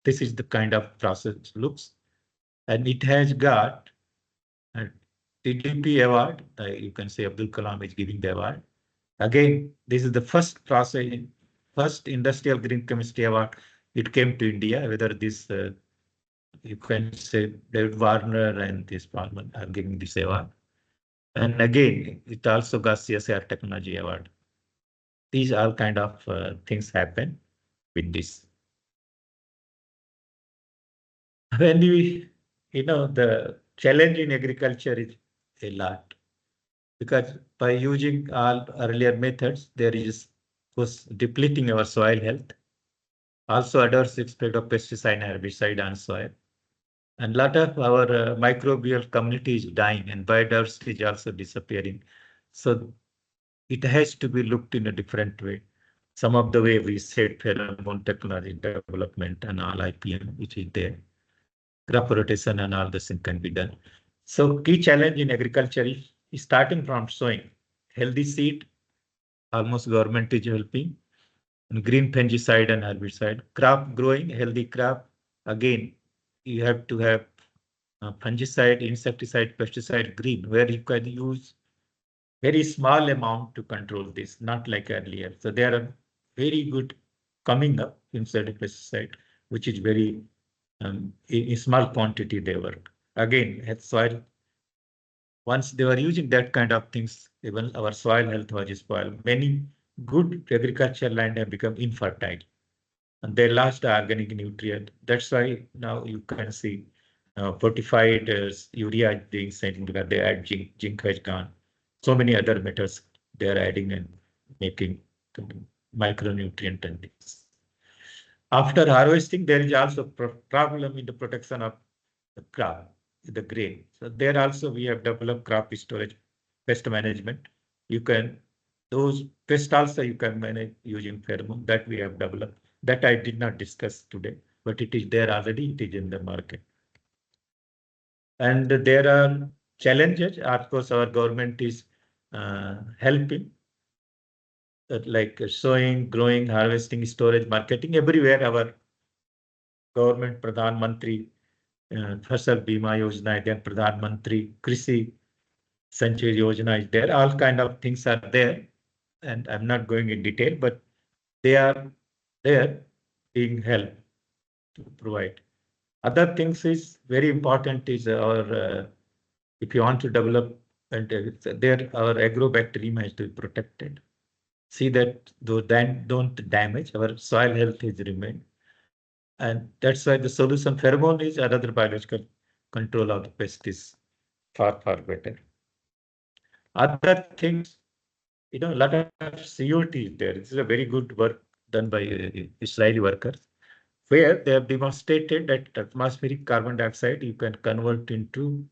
this is the kind of process looks, and it has got a TDP award. You can say Abdul Kalam is giving the award. Again, this is the first process, first industrial green chemistry award. It came to India. Whether this you can say David Warner and this Palmer are giving this award. And again, it also got CSR Technology Award. These all kind of things happen with this. When the challenge in agriculture is a lot, because by using all earlier methods, there is was depleting our soil health. Also adverse effect of pesticide and herbicide on soil. And a lot of our microbial community is dying and biodiversity is also disappearing. So it has to be looked in a different way. Some of the way we said pheromone technology development and all IPM, which is there. Crop rotation and all this thing can be done. So key challenge in agriculture is starting from sowing healthy seed almost government is helping. And green fungicide and herbicide. Crop growing, healthy crop. Again, you have to have fungicide, insecticide, pesticide, green, where you can use very small amount to control this, not like earlier. So there are very good coming up inside pesticide, which is very in small quantity they work. Again, at soil, once they were using that kind of things, even our soil health was spoiled. Many good agricultural land have become infertile and they lost the organic nutrient. That's why now you can see fortified urea is being sent because they add zinc has gone. So many other metals they are adding and making micronutrient and things. After harvesting, there is also problem in the protection of the crop, the grain. So there also we have developed crop storage, pest management. You can, those pest also you can manage using pheromone that we have developed. That I did not discuss today, but it is there already, it is in the market. And there are challenges. Of course, our government is helping, like sowing, growing, harvesting, storage, marketing, everywhere our government, Pradhan Mantri, Fasal Bima Yojana, then Pradhan Mantri Krishi Sanchay Yojana is there. All kind of things are there. And I'm not going in detail, but they are there being helped to provide. Other things is very important is our, if you want to develop, and there our agrobacterium has to be protected. See that though then don't damage, our soil health is remained. And that's why the solution pheromone is another biological control of the pest is far, far better. Other things, a lot of COT is there. This is a very good work done by Israeli workers, where they have demonstrated that atmospheric carbon dioxide you can convert into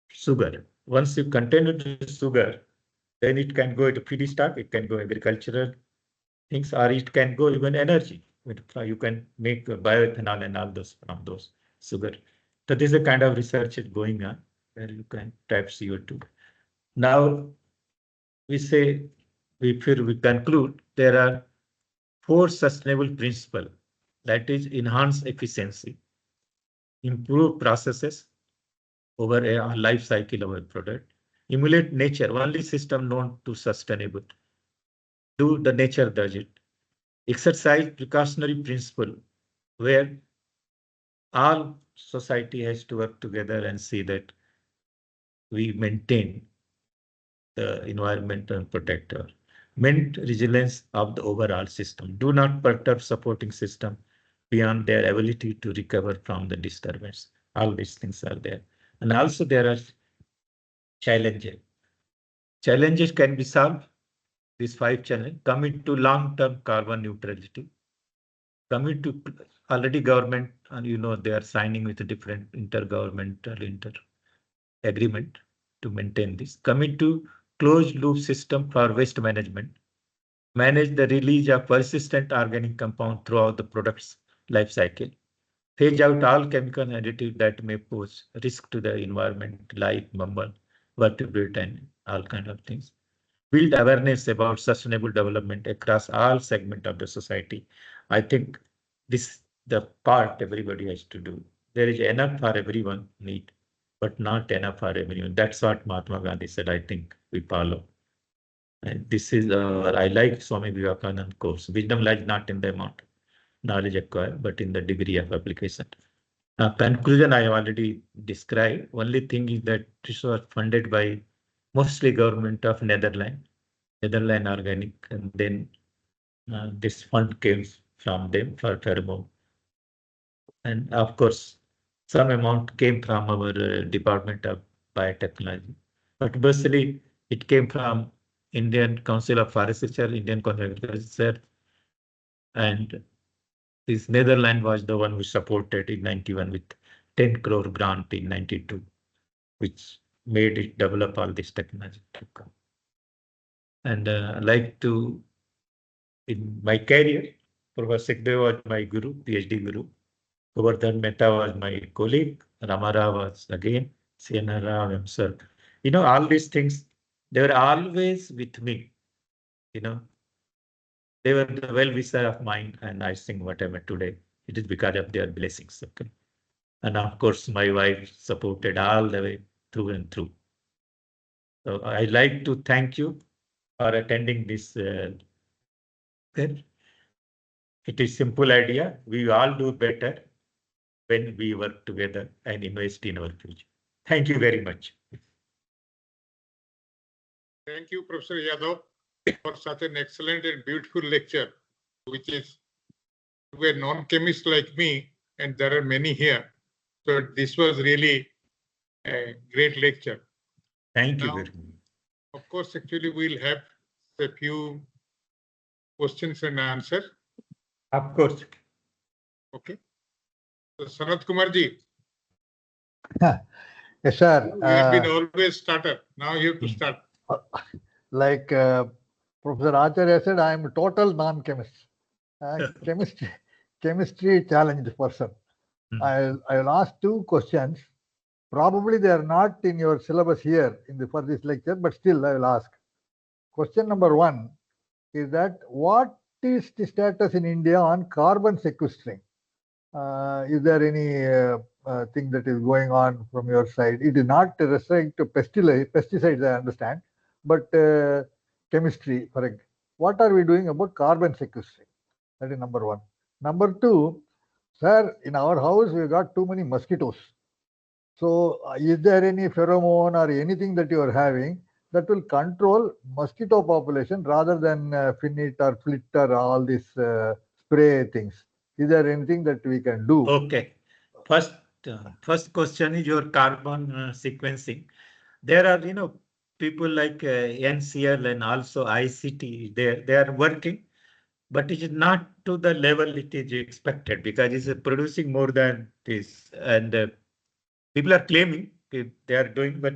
sugar. Once you contain it in sugar, then it can go into feedstock, it can go agricultural things, or it can go even energy. You can make bioethanol and all those from those sugar. So this is a kind of research is going on where you can trap CO2. Now we say, before we conclude, there are 4 sustainable principles. That is enhance efficiency, improve processes over a life cycle of a product, emulate nature, only system known to sustainable. Do the nature does it. Exercise precautionary principle, where all society has to work together and see that we maintain the environment and protect our resilience of the overall system. Do not perturb supporting system beyond their ability to recover from the disturbance. All these things are there. And also there are challenges. Challenges can be solved. These 5 challenges. Commit to long-term carbon neutrality. Commit to already government, and they are signing with a different intergovernmental agreement to maintain this. Commit to closed loop system for waste management. Manage the release of persistent organic compound throughout the product's life cycle. Phase out all chemical additives that may pose risk to the environment, like mammal, vertebrate, and all kind of things. Build awareness about sustainable development across all segments of the society. I think this the part everybody has to do. There is enough for everyone need, but not enough for everyone. That's what Mahatma Gandhi said. I think we follow. And this is I like Swami Vivekananda course. Wisdom lies not in the amount of knowledge acquired, but in the degree of application. Conclusion I have already described. Only thing is that this was funded by mostly government of Netherlands Organic, and then this fund came from them for pheromone. And of course, some amount came from our Department of Biotechnology. But basically, it came from Indian Council of Forest Research, Indian Council of Agriculture, and this Netherlands was the one who supported in 91 with 10 crore grant in 92, which made it develop all this technology to come. And I like to, in my career, Professor Sikdev was my guru, PhD guru. Govardhan Mehta was my colleague. Ramara was again, CNR Rao himself. All these things, they were always with me, They were the well-wisher of mine, and I think whatever today, it is because of their blessings. Okay. And of course, my wife supported all the way through and through. So I'd like to thank you for attending this. It is simple idea. We all do better when we work together and invest in our future. Thank you very much. Thank you, Professor Yadav, for such an excellent and beautiful lecture, which is to a non-chemist like me, and there are many here. So this was really a great lecture. Thank you Now, very much. of course, actually, we'll have a few questions and answers. Of course. Okay. So, Sanat Kumarji, Yes, sir. you have been always starter. Now you have to start. Like Professor Acharya said, I am a total non-chemist. Chemistry challenged person. I'll ask two questions. Probably they are not in your syllabus here for this lecture, but still I will ask. Question number one is that what is the status in India on carbon sequestering? Is there any thing that is going on from your side? It is not restricted to pesticides, I understand, but chemistry, for example. What are we doing about carbon sequestration? That is number one. Number two, sir, in our house, we got too many mosquitoes. So is there any pheromone or anything that you are having that will control mosquito population rather than finite or flit or all these spray things? Is there anything that we can do? Okay. First question is your carbon sequencing. There are, people like NCL and also ICT. They are working, but it is not to the level it is expected because it's producing more than this. And people are claiming they are doing, but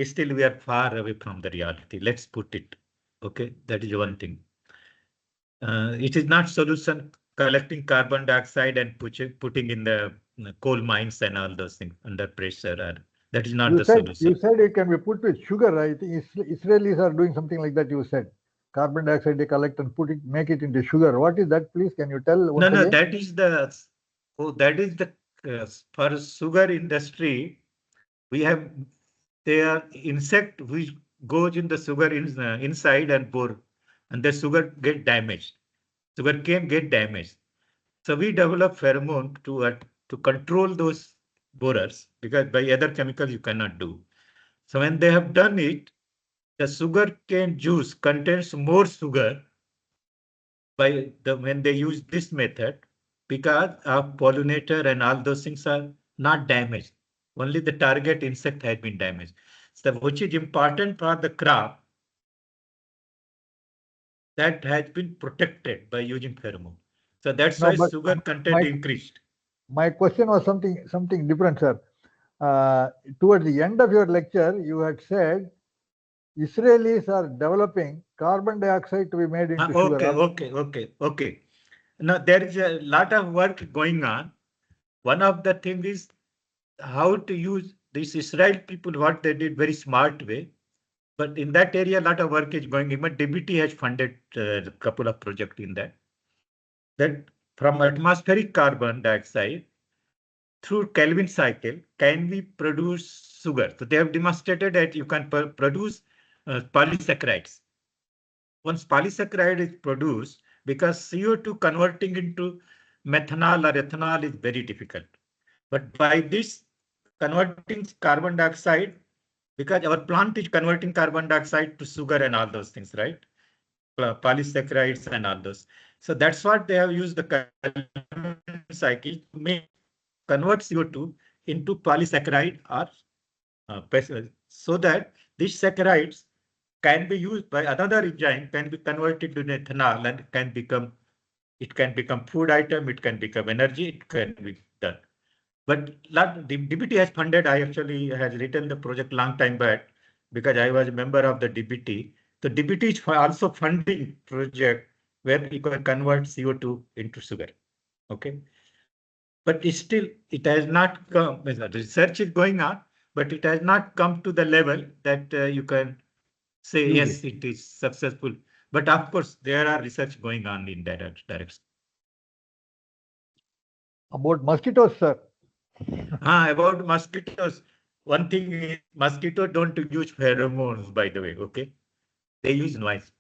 still we are far away from the reality. Let's put it. Okay, that is one thing. It is not solution collecting carbon dioxide and putting in the coal mines and all those things under pressure. That is not the solution. You said it can be put with sugar. I think Israelis are doing something like that. You said carbon dioxide they collect and make it into sugar. What is that, please? Can you tell? No, that is the for sugar industry. They are insect which goes in the sugar inside and bore, and the sugar get damaged. Sugar cane get damaged. So we develop pheromone to control those borers because by other chemicals you cannot do. So when they have done it, the sugar cane juice contains more sugar when they use this method because of pollinator and all those things are not damaged. Only the target insect has been damaged. So which is important for the crop that has been protected by using pheromone. So that's why sugar content increased. My question was something different, sir. Towards the end of your lecture, you had said Israelis are developing carbon dioxide to be made into sugar. Okay. Now there is a lot of work going on. One of the things is how to use these Israel people, what they did very smart way. But in that area, a lot of work is going. Even DBT has funded a couple of projects in that. That from atmospheric carbon dioxide through Kelvin cycle, can we produce sugar? So they have demonstrated that you can produce polysaccharides. Once polysaccharide is produced, because CO2 converting into methanol or ethanol is very difficult. But by this converting carbon dioxide, because our plant is converting carbon dioxide to sugar and all those things, right? Polysaccharides and all those. So that's what they have used the cycle to convert CO2 into polysaccharide or so that these saccharides can be used by another enzyme, can be converted to ethanol and it can become food item, it can become energy, it can be done. But DBT has funded, I actually has written the project long time back because I was a member of the DBT. So DBT is also funding project where you can convert CO2 into sugar. Okay. But it has not come, the research is going on, but it has not come to the level that you can say, yes, it is successful. But of course, there are research going on in that direction. About mosquitoes, sir. About mosquitoes, one thing is mosquito don't use pheromones, by the way, okay? They use noise.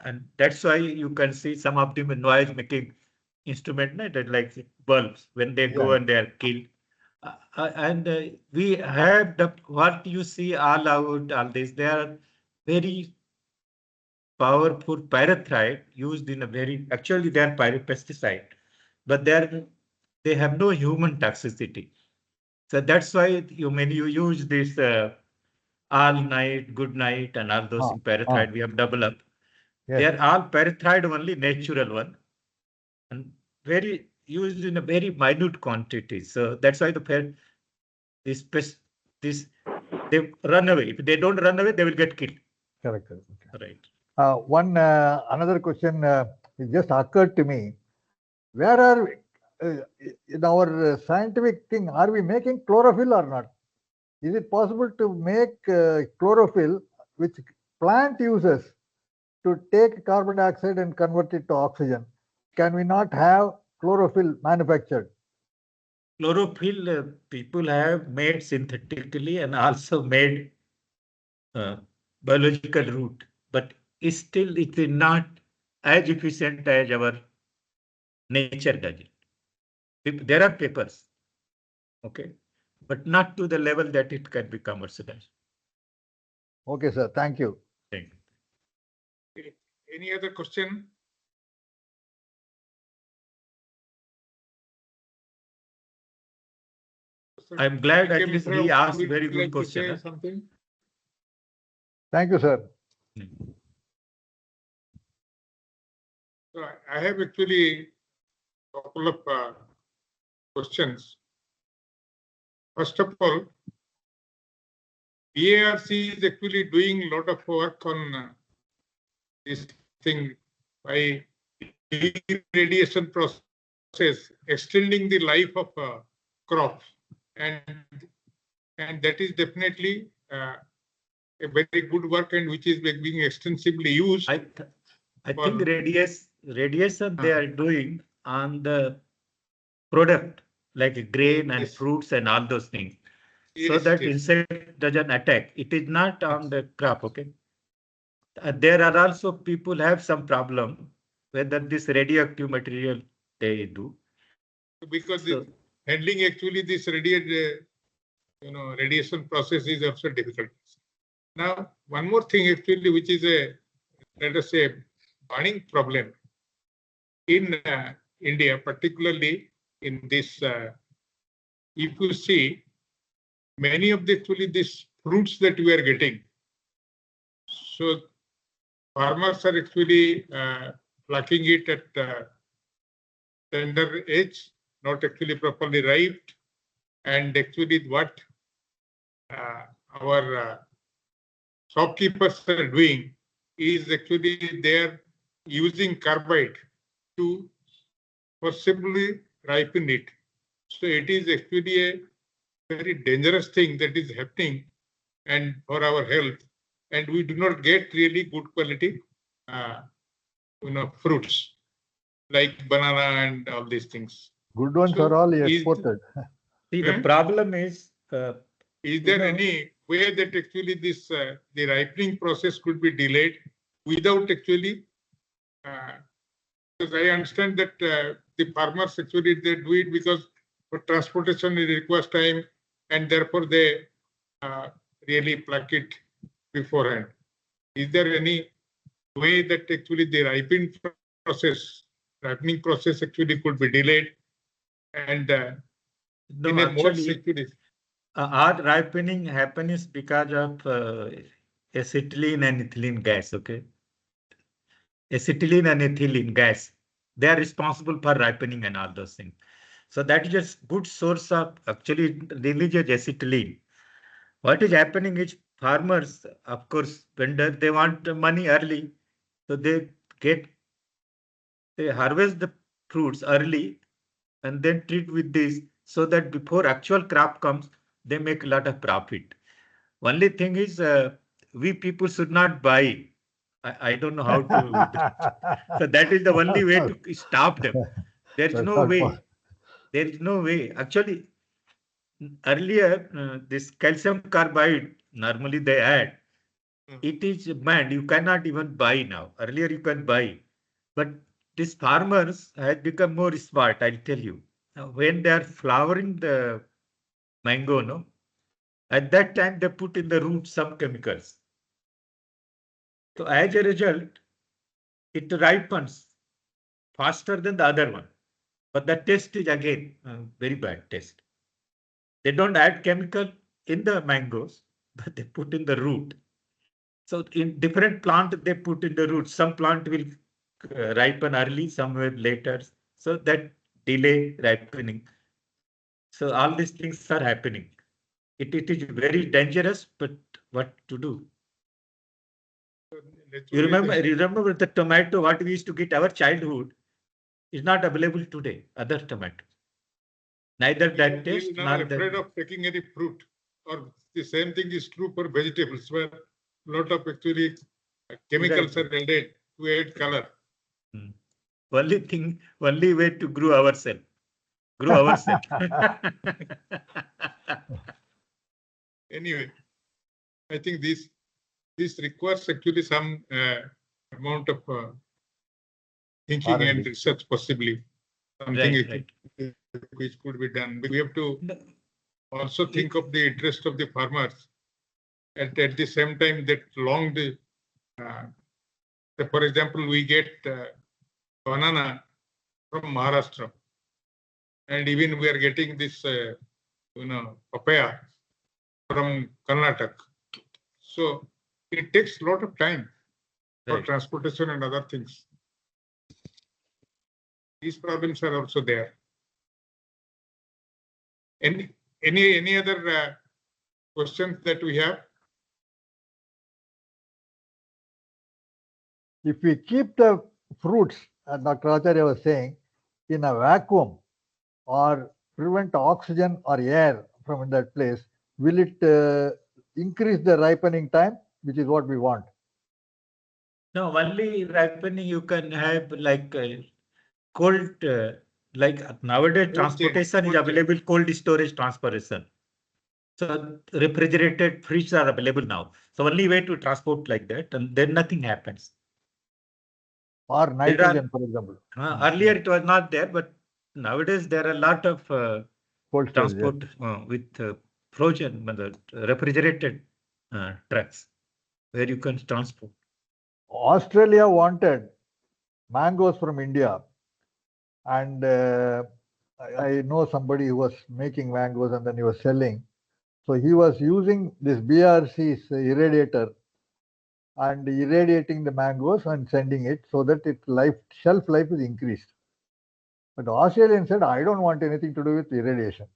And that's why you can see some of them noise making instrument, that like bulbs, when they go and they are killed. We have what you see all out, all this, they are very powerful pyrethroid used in a very, actually they are pesticide, but they have no human toxicity. So that's why when you use this all night, good night, and all those in pyrethroid we have developed. Yes. They are all pyrethroid only, natural one, and very used in a very minute quantity. So that's why they run away. If they don't run away, they will get killed. Correct. Right. Another question it just occurred to me. Where are in our scientific thing, are we making chlorophyll or not? Is it possible to make chlorophyll which plant uses to take carbon dioxide and convert it to oxygen? Can we not have chlorophyll manufactured? Chlorophyll people have made synthetically and also made biological route, but still it is not as efficient as our nature does it. There are papers, okay, but not to the level that it can be commercialized. Okay, sir. Thank you. Thank you. Any other question? I'm glad at least he asked very good question. Something? Thank you, sir. So I have actually a couple of questions. First of all, BARC is actually doing a lot of work on this thing by radiation process, extending the life of crops, and that is definitely a very good work, and which is being extensively used. I think radiation they are doing on the product like grain and fruits and all those things, so that insect doesn't attack. It is not on the crop. Okay. There are also people have some problem whether this radioactive material they do. Because handling actually this radiation process is also difficult. Now, one more thing actually, which is let us say, burning problem in India, particularly in this. If you see, many of these fruits that we are getting, so farmers are actually plucking it at tender age, not actually properly ripe, and actually what our shopkeepers are doing is actually they're using carbide to forcibly ripen it. So it is actually a very dangerous thing that is happening and for our health, and we do not get really good quality fruits like banana and all these things. Good ones are all exported. See, the problem is there any way that actually this the ripening process could be delayed without actually because I understand that the farmers actually they do it because for transportation it requires time, and therefore they really pluck it beforehand. Is there any way that actually the ripening process actually could be delayed and no, in a more actually, secure? Our ripening happens because of acetylene and ethylene gas. Okay, acetylene and ethylene gas, they are responsible for ripening and all those things. So that is just good source of actually releases acetylene. What is happening is farmers, of course, vendor, they want money early, so they harvest the fruits early and then treat with this so that before actual crop comes, they make a lot of profit. Only thing is we people should not buy I don't know how to do it. So that is the only way to stop them. There is That's no not way. possible. There is no way. Actually, earlier, this calcium carbide, normally they add, it is banned. You cannot even buy now. Earlier you can buy. But these farmers have become more smart, I'll tell you. Now, when they are flowering the mango, no, at that time they put in the root some chemicals. So as a result, it ripens faster than the other one. But the taste is again very bad taste. They don't add chemical in the mangoes, but they put in the root. So in different plant, they put in the root. Some plant will ripen early, somewhere later. So that delay ripening. So all these things are happening. It is very dangerous, but what to do? You remember the tomato, what we used to get our childhood is not available today, other tomatoes. Neither that taste We are nor not afraid that. of taking any fruit. Or the same thing is true for vegetables, where a lot of actually chemicals are added to add color. Only way to grow ourselves. Grow ourselves. Anyway, I think this requires actually some amount of thinking R&D. and research, possibly something Right. which could be done. We have to also think of the interest of the farmers. At the same time, that for example, we get banana from Maharashtra, and even we are getting this, papaya from Karnataka. So it takes a lot of time for Right. transportation and other things. These problems are also there. Any other questions that we have? If we keep the fruits, as Dr. Acharya was saying, in a vacuum or prevent oxygen or air from that place, will it increase the ripening time, which is what we want? No, only ripening you can have like cold, like nowadays transportation is available, cold storage transportation. So refrigerated fridges are available now. So only way to transport like that, and then nothing happens. Or nitrogen, for example. Earlier it was not there, but nowadays there are a lot of Cold storage, transport with frozen, refrigerated trucks where you can transport. Australia wanted mangoes from India, and I know somebody who was making mangoes and then he was selling. So he was using this BRC's irradiator and irradiating the mangoes and sending it so that its shelf life is increased. But the Australian said, I don't want anything to do with irradiation.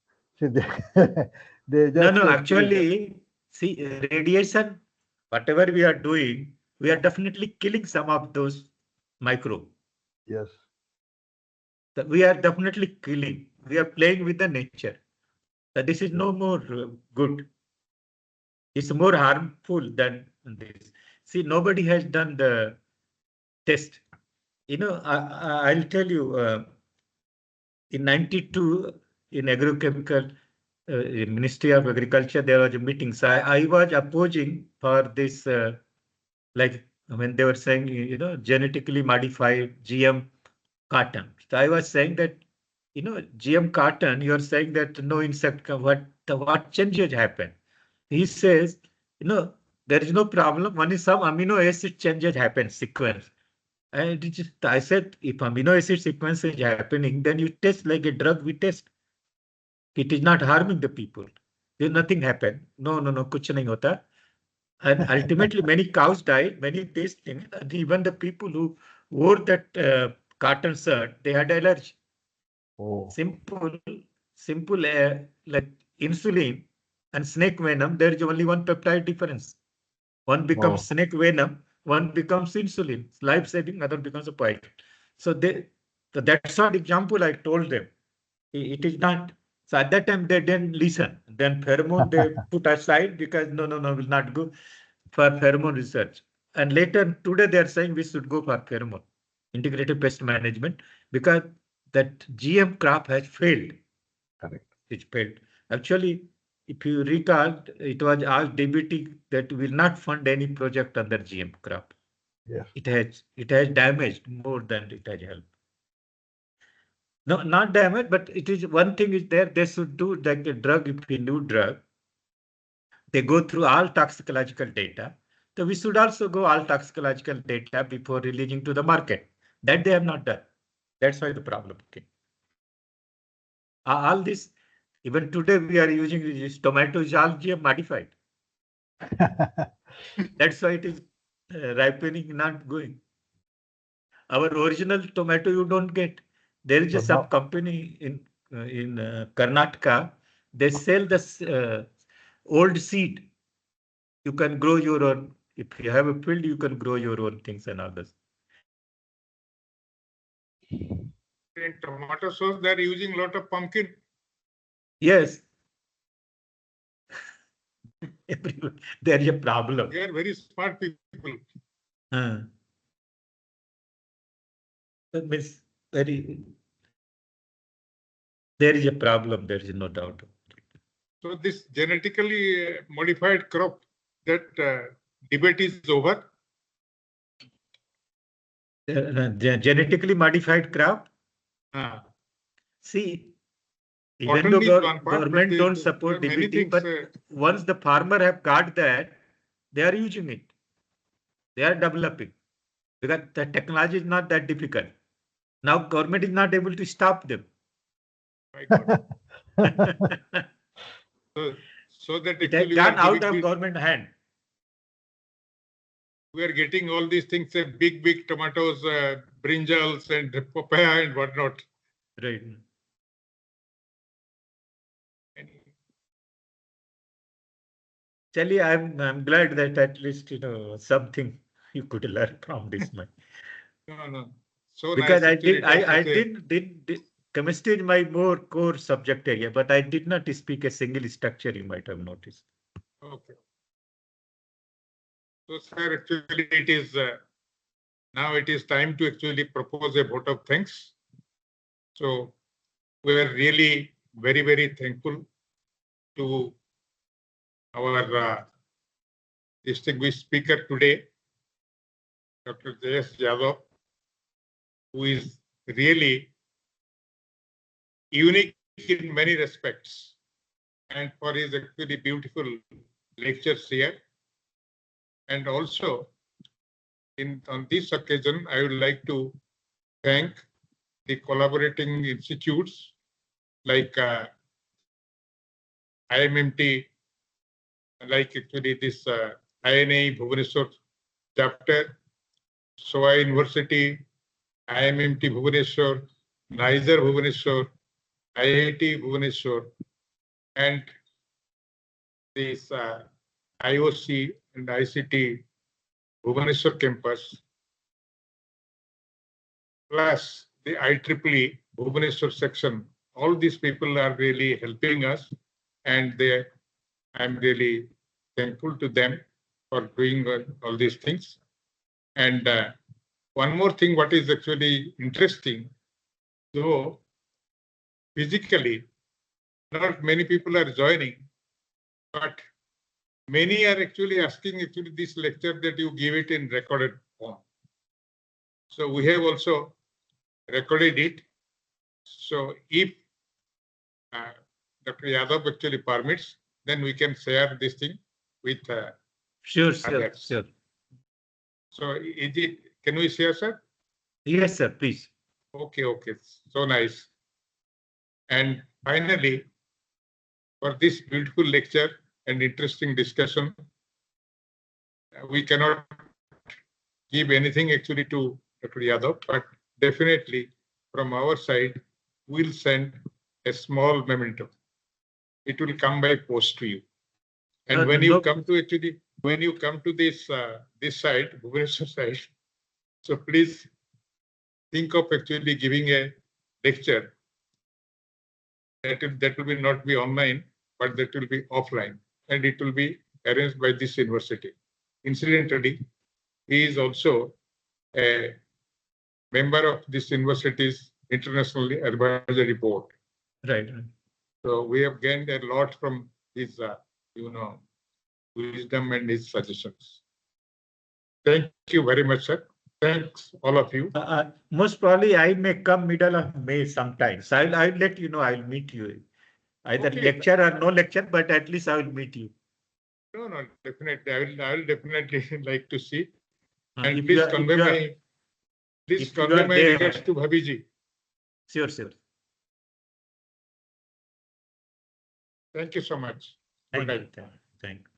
See, they just No, actually, see, radiation, whatever we are doing, we are definitely killing some of those microbes. Yes. We are definitely killing. We are playing with the nature. This is no more good. It's more harmful than this. See, nobody has done the test. I'll tell you, in 92, in agrochemical Ministry of Agriculture, there was a meeting. So I was opposing for this, like when they were saying, genetically modified GM cotton. So I was saying that, GM cotton, you're saying that no insect, what changes happen? He says, there is no problem. One is some amino acid changes happen, sequence. And I said, if amino acid sequence is happening, then you test like a drug we test. It is not harming the people. There's nothing happened. No, kuch nahi hota. And ultimately, many cows died, many these things. And even the people who wore that cotton shirt, they had allergy. Oh. Simple, like insulin and snake venom, there is only one peptide difference. One becomes snake venom, one becomes insulin, life-saving, other becomes a poison. So that's what example I told them. It is not. So at that time they didn't listen. Then pheromone they put aside because no, will not go for pheromone research. And later today they are saying we should go for pheromone, integrated pest management, because that GM crop has failed. Correct. It failed. Actually, if you recall, it was asked DBT that will not fund any project under GM crop. Yes. It has damaged more than it has helped. No, not damaged, but it is one thing is there. They should do like the drug. If we new drug, they go through all toxicological data. So we should also go all toxicological data before releasing to the market. That they have not done. That's why the problem came. All this, even today we are using this tomato is all GM modified. That's why it is ripening, not going. Our original tomato you don't get. There is So some now- company in Karnataka. They sell this old seed. You can grow your own. If you have a field, you can grow your own things and others. In tomato sauce, they're using a lot of pumpkin. Yes. There is a problem. They are very smart people. That means very. There is a problem. There is no doubt. So this genetically modified crop, that debate is over. Genetically modified crop. See, even Cotton though is one part, but government there don't are support many DBT, things, but once the farmer have got that, they are using it. They are developing because the technology is not that difficult. Now government is not able to stop them. My God. So that It has actually gone out of government hand. we are getting all these things, big tomatoes, brinjals and papaya and whatnot. Right. Actually, I'm glad that at least something you could learn from this man. No. So Because nice. I did chemistry is my more core subject area, but I did not speak a single structure. You might have noticed. Okay. So, sir, actually, it is now it is time to actually propose a vote of thanks. So, we are really very thankful to our distinguished speaker today, Dr. J.S.Yadav, who is really unique in many respects, and for his actually beautiful lectures here. And also, on this occasion, I would like to thank the collaborating institutes like IMMT, like actually this INA Bhubaneswar chapter, SOA University, IMMT Bhubaneswar, NISER Bhubaneswar, IIT Bhubaneswar, and this IOC and ICT Bhubaneswar campus, plus the IEEE Bhubaneswar section. All these people are really helping us, and I'm really thankful to them for doing all these things. And one more thing, what is actually interesting, though physically not many people are joining, but many are actually asking actually this lecture that you give it in recorded form. So we have also recorded it. So if Dr. Yadav actually permits, then we can share this thing with Sure. So is it? Can we share, sir? Yes, sir. Please. Okay. So nice. And finally, for this beautiful lecture and interesting discussion, we cannot give anything actually to Dr. Yadav, but definitely from our side, we'll send a small memento. It will come by post to you. And when you come to this this side, Bhubaneswar side, so please think of actually giving a lecture. That will not be online, but that will be offline, and it will be arranged by this university. Incidentally, he is also a member of this university's international advisory board. Right. So we have gained a lot from his, wisdom and his suggestions. Thank you very much, sir. Thanks, all of you. Most probably I may come middle of May sometimes. I'll let you know. I'll meet you. Either Okay. lecture or no lecture, but at least I will meet you. No, definitely. I will definitely like to see. And If please you are- if convey you are- my if you are there- regards to Bhabiji. Sure, sure. Thank you so much. Thank Good you. night. Thank you.